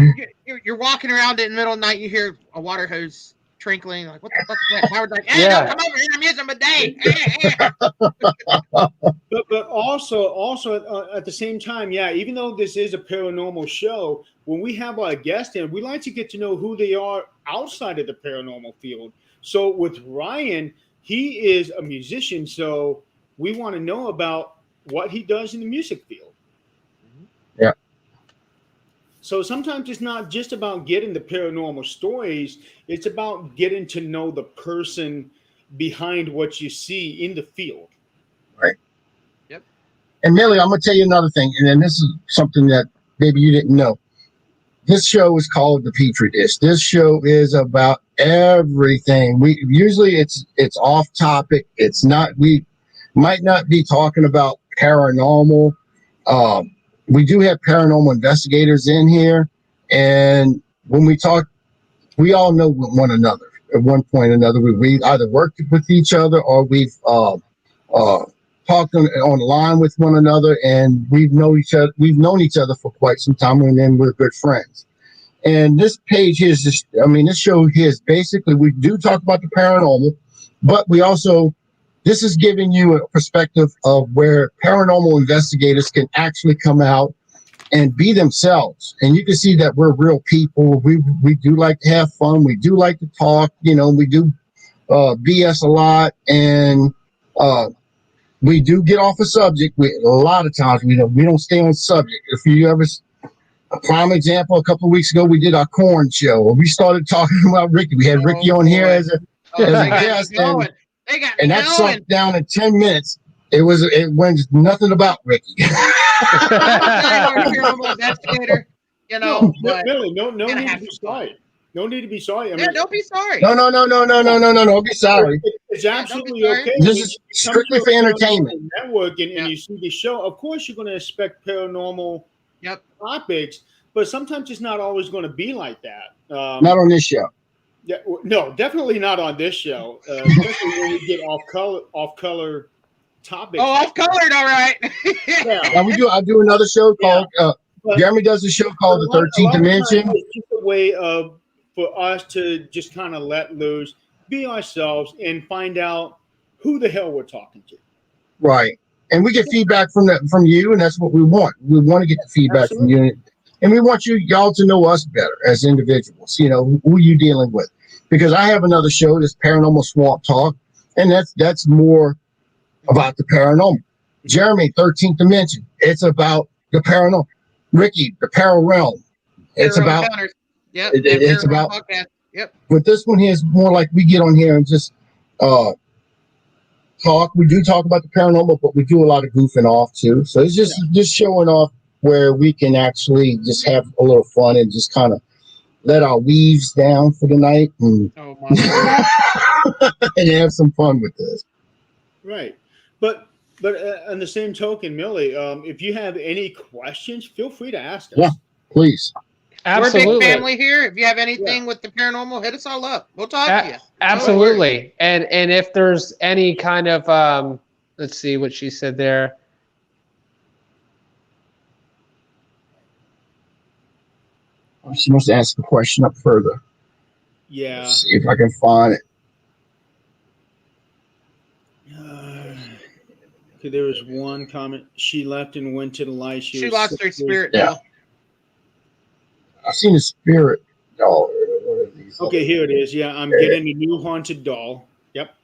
you're walking around in the middle of the night, you hear a water hose trickling. Like, what the fuck is that? Howard's like, hey, Yeah. don't come over here. I'm using my day. But also at the same time, yeah, even though this is a paranormal show, when we have our guests in, we like to get to know who they are outside of the paranormal field. So with Ryan, he is a musician, so we want to know about what he does in the music field. Yeah. So sometimes it's not just about getting the paranormal stories, it's about getting to know the person behind what you see in the field. Right. Yep. And Millie, I'm gonna tell you another thing, and then this is something that maybe you didn't know. This show is called the Pitre Dish. This show is about everything. We usually it's off topic. It's not. We might not be talking about paranormal. We do have paranormal investigators in here, and when we talk, we all know one another. At one point or another, we either worked with each other or we've talked on the line with one another, and we've known each other. We've known each other for quite some time, and then we're good friends. And this page here is just, I mean, this show here is basically, we do talk about the paranormal, but we also, this is giving you a perspective of where paranormal investigators can actually come out and be themselves. And you can see that we're real people. We do like to have fun. We do like to talk, you know, we do BS a lot, and we do get off a subject. A lot of times we don't stay on subject. If you ever, a prime example, a couple of weeks ago, we did our corn show. We started talking about Ricky. We had Ricky on here as a guest, and that sunk down in 10 minutes. It went nothing about Ricky. Investigator, you know, Really, no need to be sorry. No need to be sorry. I mean, don't be sorry. No. Don't be sorry. It's absolutely sorry. okay. This is strictly for entertainment. Network, and you see the show. Of course, you're going to expect paranormal topics, but sometimes it's not always going to be like that. Not on this show. Yeah, no, definitely not on this show. Especially when we get off color topics. Oh, off colored, all right. Yeah. Now I do another show called. Jeremy does a show called The 13th Dimension. It's just a way for us to just kind of let loose, be ourselves, and find out who the hell we're talking to. Right, and we get feedback from you, and that's what we want. We want to get the feedback from you, and we want y'all to know us better as individuals. You know who you dealing with, because I have another show, this Paranormal Swamp Talk, and that's more about the paranormal. Jeremy, 13th Dimension, it's about the paranormal. Ricky, the Parallel Realm, it's about. Yep. It's about. Podcast. Yep. But this one here is more like we get on here and just talk. We do talk about the paranormal, but we do a lot of goofing off too. So it's just showing off where we can actually just have a little fun and just kind of let our weaves down for the night and, and have some fun with this. Right. But on the same token, Millie, if you have any questions, feel free to ask us. Yeah, please. Absolutely. We're a big family here. If you have anything with the paranormal, hit us all up. We'll talk to you. Absolutely. And if there's any kind of let's see what she said there. She wants to ask a question up further. Yeah. Let's see if I can find it. Okay, there was one comment. She left and went to the light. She lost her spirit. Yeah. I've seen a spirit doll. Okay, here it is. Yeah, I'm getting a new haunted doll. Yep.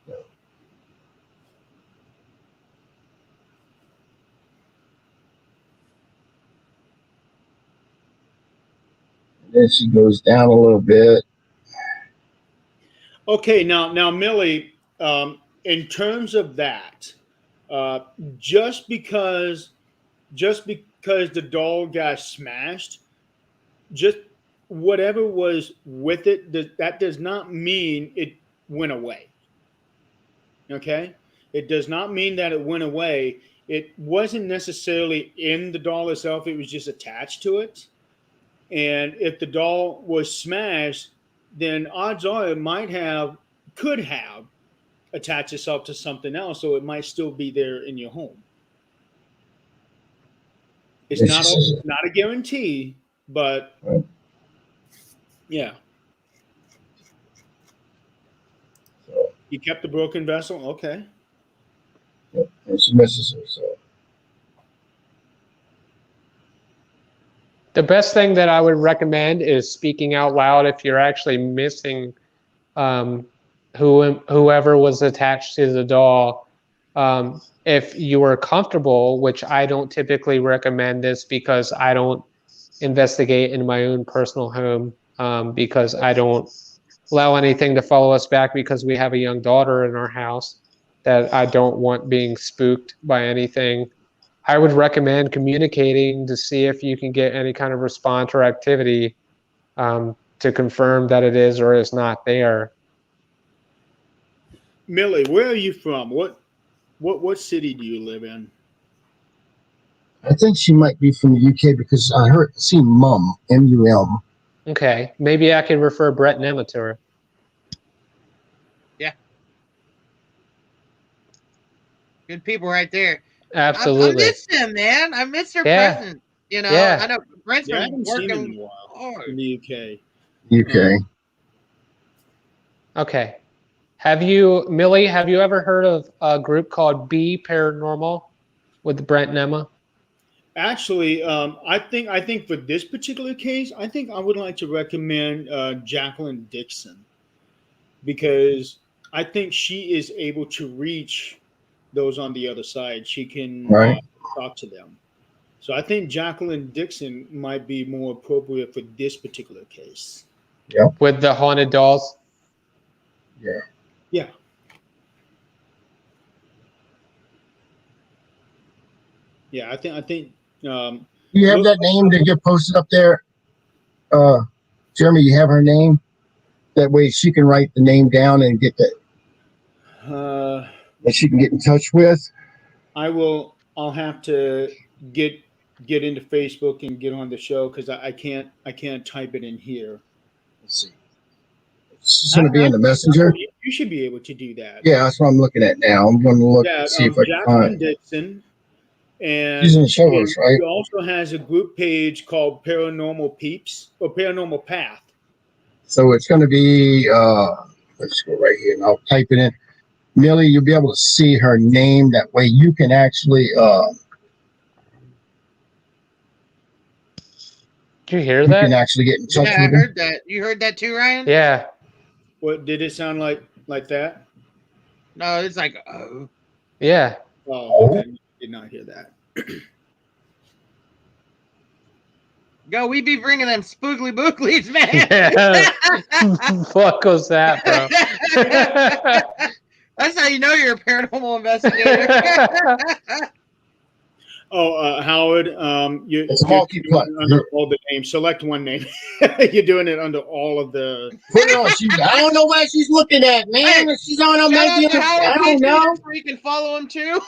Then she goes down a little bit. Okay, now Millie, in terms of that, just because the doll got smashed, just whatever was with it, that does not mean it went away. Okay? It does not mean that it went away. It wasn't necessarily in the doll itself. It was just attached to it. And if the doll was smashed, then odds are it could have attached itself to something else, so it might still be there in your home. It's not a guarantee, but yeah. You kept the broken vessel? Okay. Yep. And she misses her, so. The best thing that I would recommend is speaking out loud if you're actually missing whoever was attached to the doll. If you are comfortable, which I don't typically recommend this because I don't investigate in my own personal home because I don't allow anything to follow us back because we have a young daughter in our house that I don't want being spooked by anything. I would recommend communicating to see if you can get any kind of response or activity to confirm that it is or is not there. Millie, where are you from? What city do you live in? I think she might be from the UK because I seen Mum, M-U-M. Okay, maybe I can refer Brett and Emma to her. Yeah. Good people right there. Absolutely. I miss them, man. I miss their presence. You know, I know Brent's been working in a while hard. in the UK. UK. Okay. Millie, have you ever heard of a group called Be Paranormal with Brent and Emma? Actually, I think for this particular case, I think I would like to recommend Jacqueline Dixon because I think she is able to reach those on the other side. She can talk to them. So I think Jacqueline Dixon might be more appropriate for this particular case. Yeah. With the haunted dolls? Yeah. Yeah. Yeah, I think you have that name to get posted up there? Jeremy, you have her name? That way she can write the name down and get that that she can get in touch with. I'll have to get into Facebook and get on the show because I can't type it in here. Let's see. It's going to be in the messenger. You should be able to do that. Yeah, that's what I'm looking at now. I'm going to look and see if I can find Dixon. And she's in the show us, right? She also has a group page called Paranormal Peeps or Paranormal Path. So it's going to be, let's go right here and I'll type it in. Millie, you'll be able to see her name. That way you can actually, did you hear that? You can actually get in touch with her. I heard that. You heard that too, Ryan? Yeah. What did it sound like that? No, it's like, oh. Yeah. Oh, okay. I did not hear that. Go, we be bringing them spookly booklies, man. Yeah. Fuck was that, bro? That's how you know you're a paranormal investigator. Howard, It's you're multi-play. doing it under all the names. Select one name. You're doing it under all of the. Put her on. I don't know where she's looking at, man. Hey, She's on her shout out maybe. to Howard I don't Petrie, know. where you can follow him too.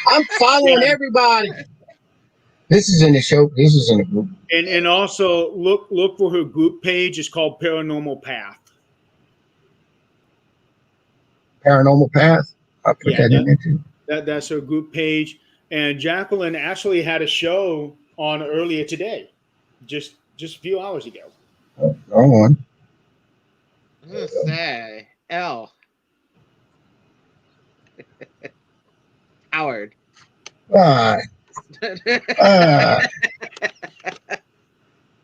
I'm following everybody. This is in the show. This is in the group. And also look for her group page. It's called Paranormal Path. Paranormal Path. I'll put that in there too. That's her group page. And Jacqueline actually had a show on earlier today, just a few hours ago. Go on. I'm gonna say L. Howard. All right.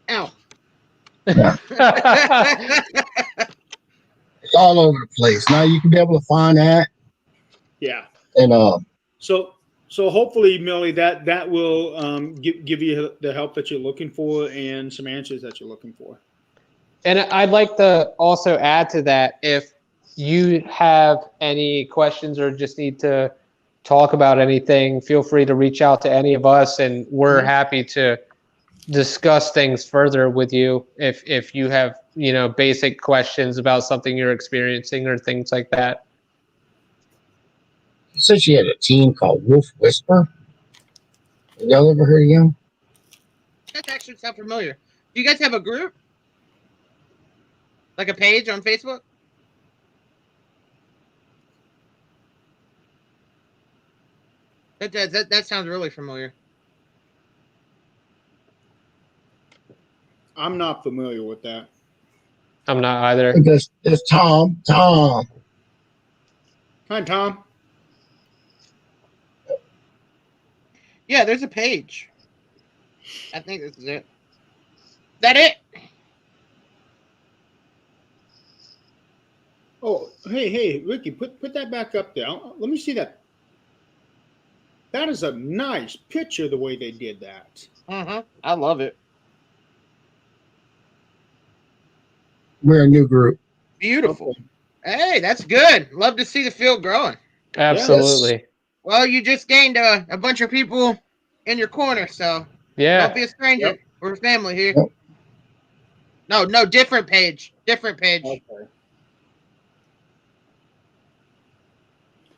L. Yeah. It's all over the place. Now you can be able to find that. Yeah. And So hopefully, Millie, that will give you the help that you're looking for and some answers that you're looking for. And I'd like to also add to that, if you have any questions or just need to talk about anything, feel free to reach out to any of us, and we're happy to discuss things further with you if you have, basic questions about something you're experiencing or things like that. you said she had a team called Wolf Whisper. Have y'all ever heard of him? That actually sounds familiar. Do you guys have a group? Like a page on Facebook? That sounds really familiar. I'm not familiar with that. I'm not either. There's Tom. Hi, Tom. Yeah, there's a page. I think this is it. That it? Oh, hey, Ricky, put that back up there. Let me see that. That is a nice picture, the way they did that. I love it. We're a new group. Beautiful. Hey, that's good. Love to see the field growing. Absolutely. Yes. Well, you just gained a bunch of people in your corner, so don't be a stranger. Yep. We're family here. Yep. No, different page. Different page. Okay.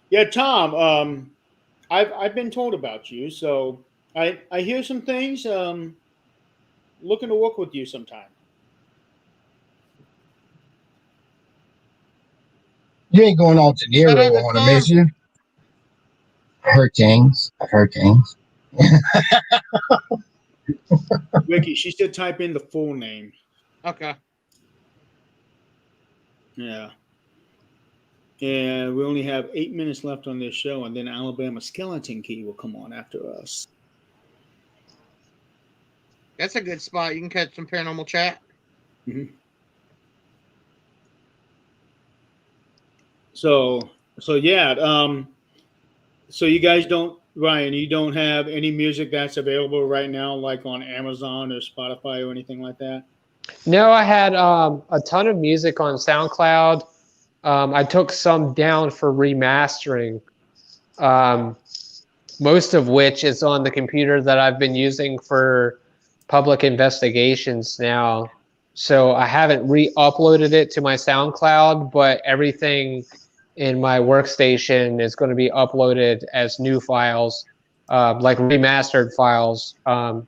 Yeah, Tom. I've been told about you, so I hear some things. Looking to work with you sometime. You ain't going all De Niro on him, is you? I've heard things. Ricky, she should type in the full name. Okay. Yeah. And we only have 8 minutes left on this show, and then Alabama Skeleton Key will come on after us. That's a good spot. You can catch some paranormal chat. Mm-hmm. So yeah. So you guys don't, Ryan, you don't have any music that's available right now, like on Amazon or Spotify or anything like that? No, I had a ton of music on SoundCloud. I took some down for remastering, most of which is on the computer that I've been using for public investigations now. So I haven't re-uploaded it to my SoundCloud, but everything in my workstation is going to be uploaded as new files, like remastered files,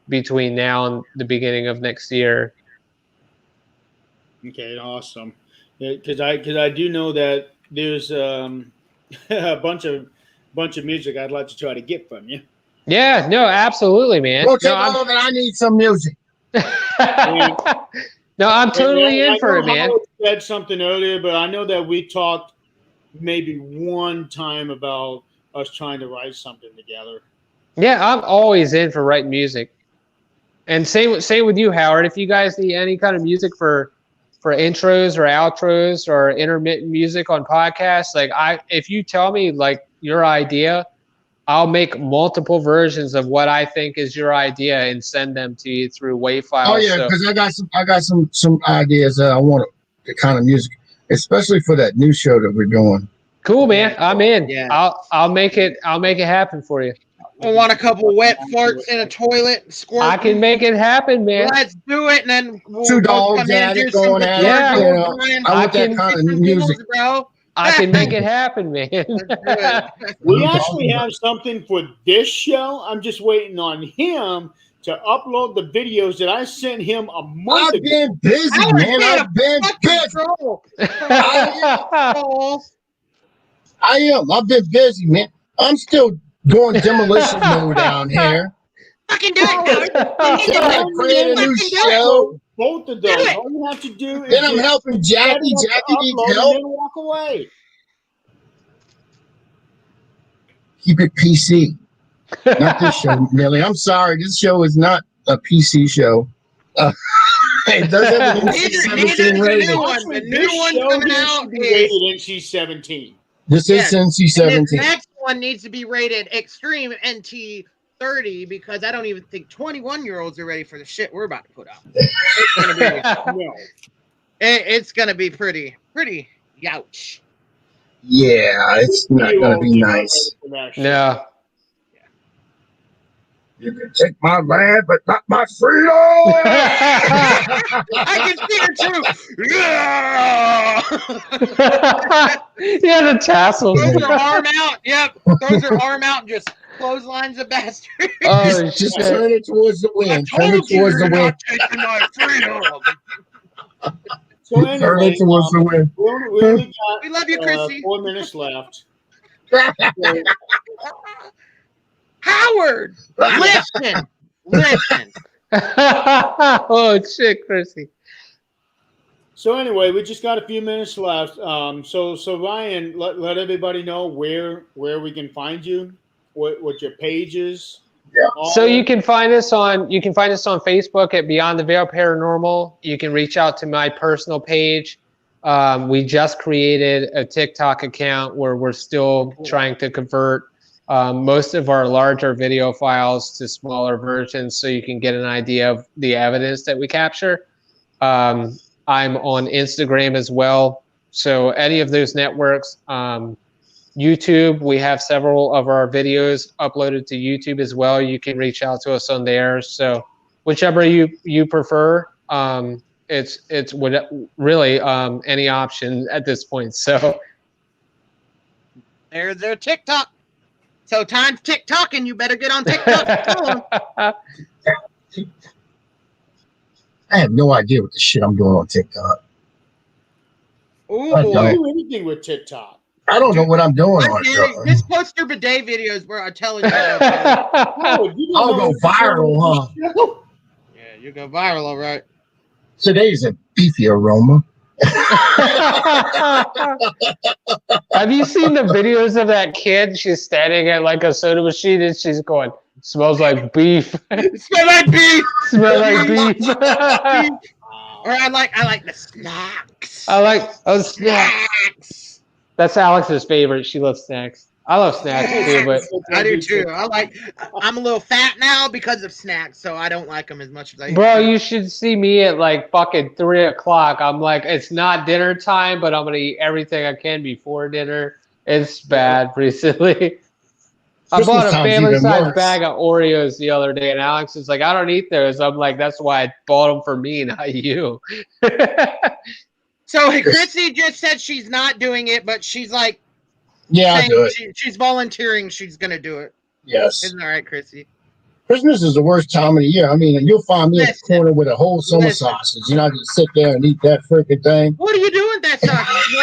between now and the beginning of next year. Okay, awesome. Because I do know that there's a bunch of music I'd like to try to get from you. Yeah, no, absolutely, man. Don't take all of it. I need some music. No, I'm totally in for it, man. Howard said something earlier, but I know that we talked maybe one time about us trying to write something together. Yeah, I'm always in for writing music. And same with you, Howard. If you guys need any kind of music for intros or outros or intermittent music on podcasts, if you tell me like your idea, I'll make multiple versions of what I think is your idea and send them to you through WAV files. Oh yeah, because I got some ideas that I want the kind of music, especially for that new show that we're doing. Cool, man. I'm in. Yeah. I'll make it happen for you. I want a couple wet farts in a toilet. Squirt. I can make it happen, man. Let's do it, and then we'll Two both dogs come in at and it, do some going at it. Yeah. You know, I want that can- kind of some music. giggles, bro. I can make it happen, man. Let's do it. We actually have something for this show. I'm just waiting on him to upload the videos that I sent him a month I've ago. been busy, man. I've been busy. I am. I've been busy, man. I'm still going demolition mode down here. Fucking do it. I created a new show. Both of those. All you have to do is Then I'm just helping set Jackie. it up to Jackie needs upload help. and then walk away. Keep it PC. Not this show, Millie. I'm sorry. This show is not a PC show. It does have an NC-17 rating. The new one's coming out. Rated NC-17. This is NC-17. The next one needs to be rated Extreme NT-30 because I don't even think 21-year-olds are ready for the shit we're about to put out. It's gonna be pretty youch. Yeah, it's not gonna be nice. No. You can take my land, but not my freedom. I can see her too. Yeah, the tassels. Throws her arm out. Yep. Throws her arm out and just clotheslines the bastard. Oh, just shit. turn it towards the wind. Turn it towards the wind. Taking my freedom. So anyway, Turn it towards the wind. we only got We love you, Chrissy. 4 minutes left. Howard, listen. Oh shit, Chrissy. So anyway, we just got a few minutes left. So Ryan, let everybody know where we can find you, what your page is. Yeah. So you can find us on Facebook at Beyond the Veil Paranormal. You can reach out to my personal page. We just created a TikTok account where we're still trying to convert most of our larger video files to smaller versions so you can get an idea of the evidence that we capture. I'm on Instagram as well. So any of those networks, YouTube, we have several of our videos uploaded to YouTube as well. You can reach out to us on there. So whichever you prefer, it's really any option at this point. So There's their TikTok. So time's TikTok, and you better get on TikTok. I have no idea what the shit I'm doing on TikTok. Oh I boy. Don't do anything with TikTok. I don't know what I'm doing on TikTok. Just post your bidet videos where I'm telling you. I'll go viral, huh? Yeah, you go viral, all right. Today's a beefy aroma. Have you seen the videos of that kid? She's standing at like a soda machine and she's going, "Smells like beef." Smell like beef. Smell like beef. Or I like the snacks. I like snacks. That's Alex's favorite. She loves snacks. I love snacks too, but I do too. I'm a little fat now because of snacks, so I don't like them as much as I used bro, to. you should see me at like fucking 3 o'clock. I'm like, it's not dinner time, but I'm gonna eat everything I can before dinner. It's bad recently. I bought a family size bag of Oreos the other day, and Alex is like, I don't eat those. I'm like, that's why I bought them for me, not you. So Chrissy just said she's not doing it, but she's like, yeah, I do it. She's volunteering. She's gonna do it. Yes. Isn't that right, Chrissy? Christmas is the worst time of the year. I mean, you'll find me at the corner with a whole summer sausage. You're not gonna sit there and eat that freaking thing. What are you doing with that sausage?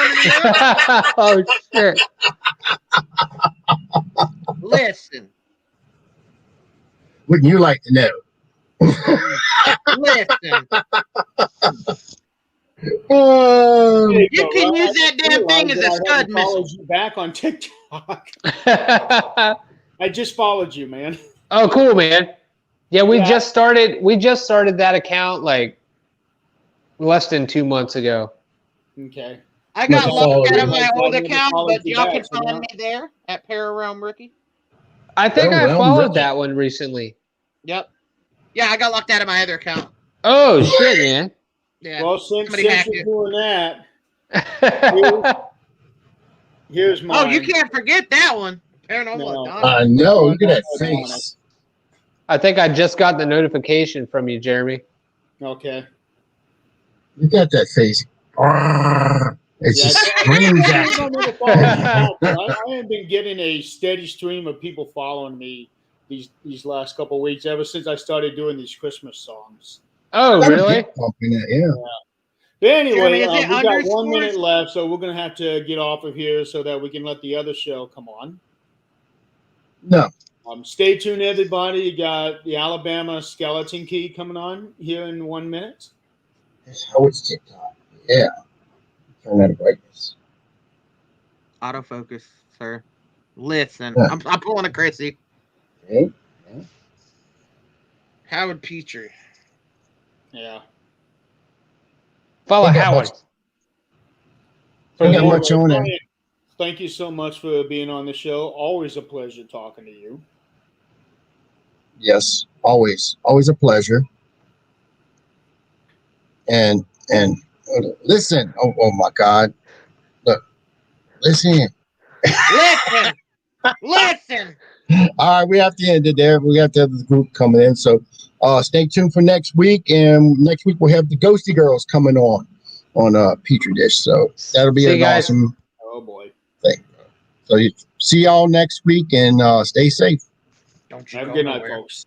Oh shit! Listen. Wouldn't you like to know? Listen. You can use that damn thing as a stud missile. Followed you back on TikTok. I just followed you, man. Oh, cool, man. Yeah, we just started that account like less than 2 months ago. Okay. I got locked out of my old account, but y'all can find me there at Pararealm Ricky. I think I followed that one recently. Yep. Yeah, I got locked out of my other account. Oh shit, man. Yeah. Well, since you're doing that, Here's mine. Oh, you can't forget that one. Paranormal. I know. Look at that face. I think I just got the notification from you, Jeremy. Okay. Look at that face. It just screams at you. I have been getting a steady stream of people following me these last couple of weeks, ever since I started doing these Christmas songs. Oh, really? Yeah. But anyway, Jeremy, we got 1 minute left, so we're going to have to get off of here so that we can let the other show come on. No. Stay tuned, everybody. You got the Alabama Skeleton Key coming on here in 1 minute. Oh, it's TikTok. Yeah. Turn that brightness. Autofocus, sir. Listen, I'm pulling a Chrissy. Okay. Yeah. Howard Pitre. Yeah. Follow Howard. Thank you so much for being on the show. Always a pleasure talking to you. Yes, always a pleasure. And listen. Oh my God. Look, listen. Listen. All right, we have to end it there. We have to have the group coming in. So stay tuned for next week. And next week we'll have the Ghosty Girls coming on Pitre Dish. So that'll be an awesome thing. So see y'all next week and stay safe. Don't you have go a good night, nowhere. folks.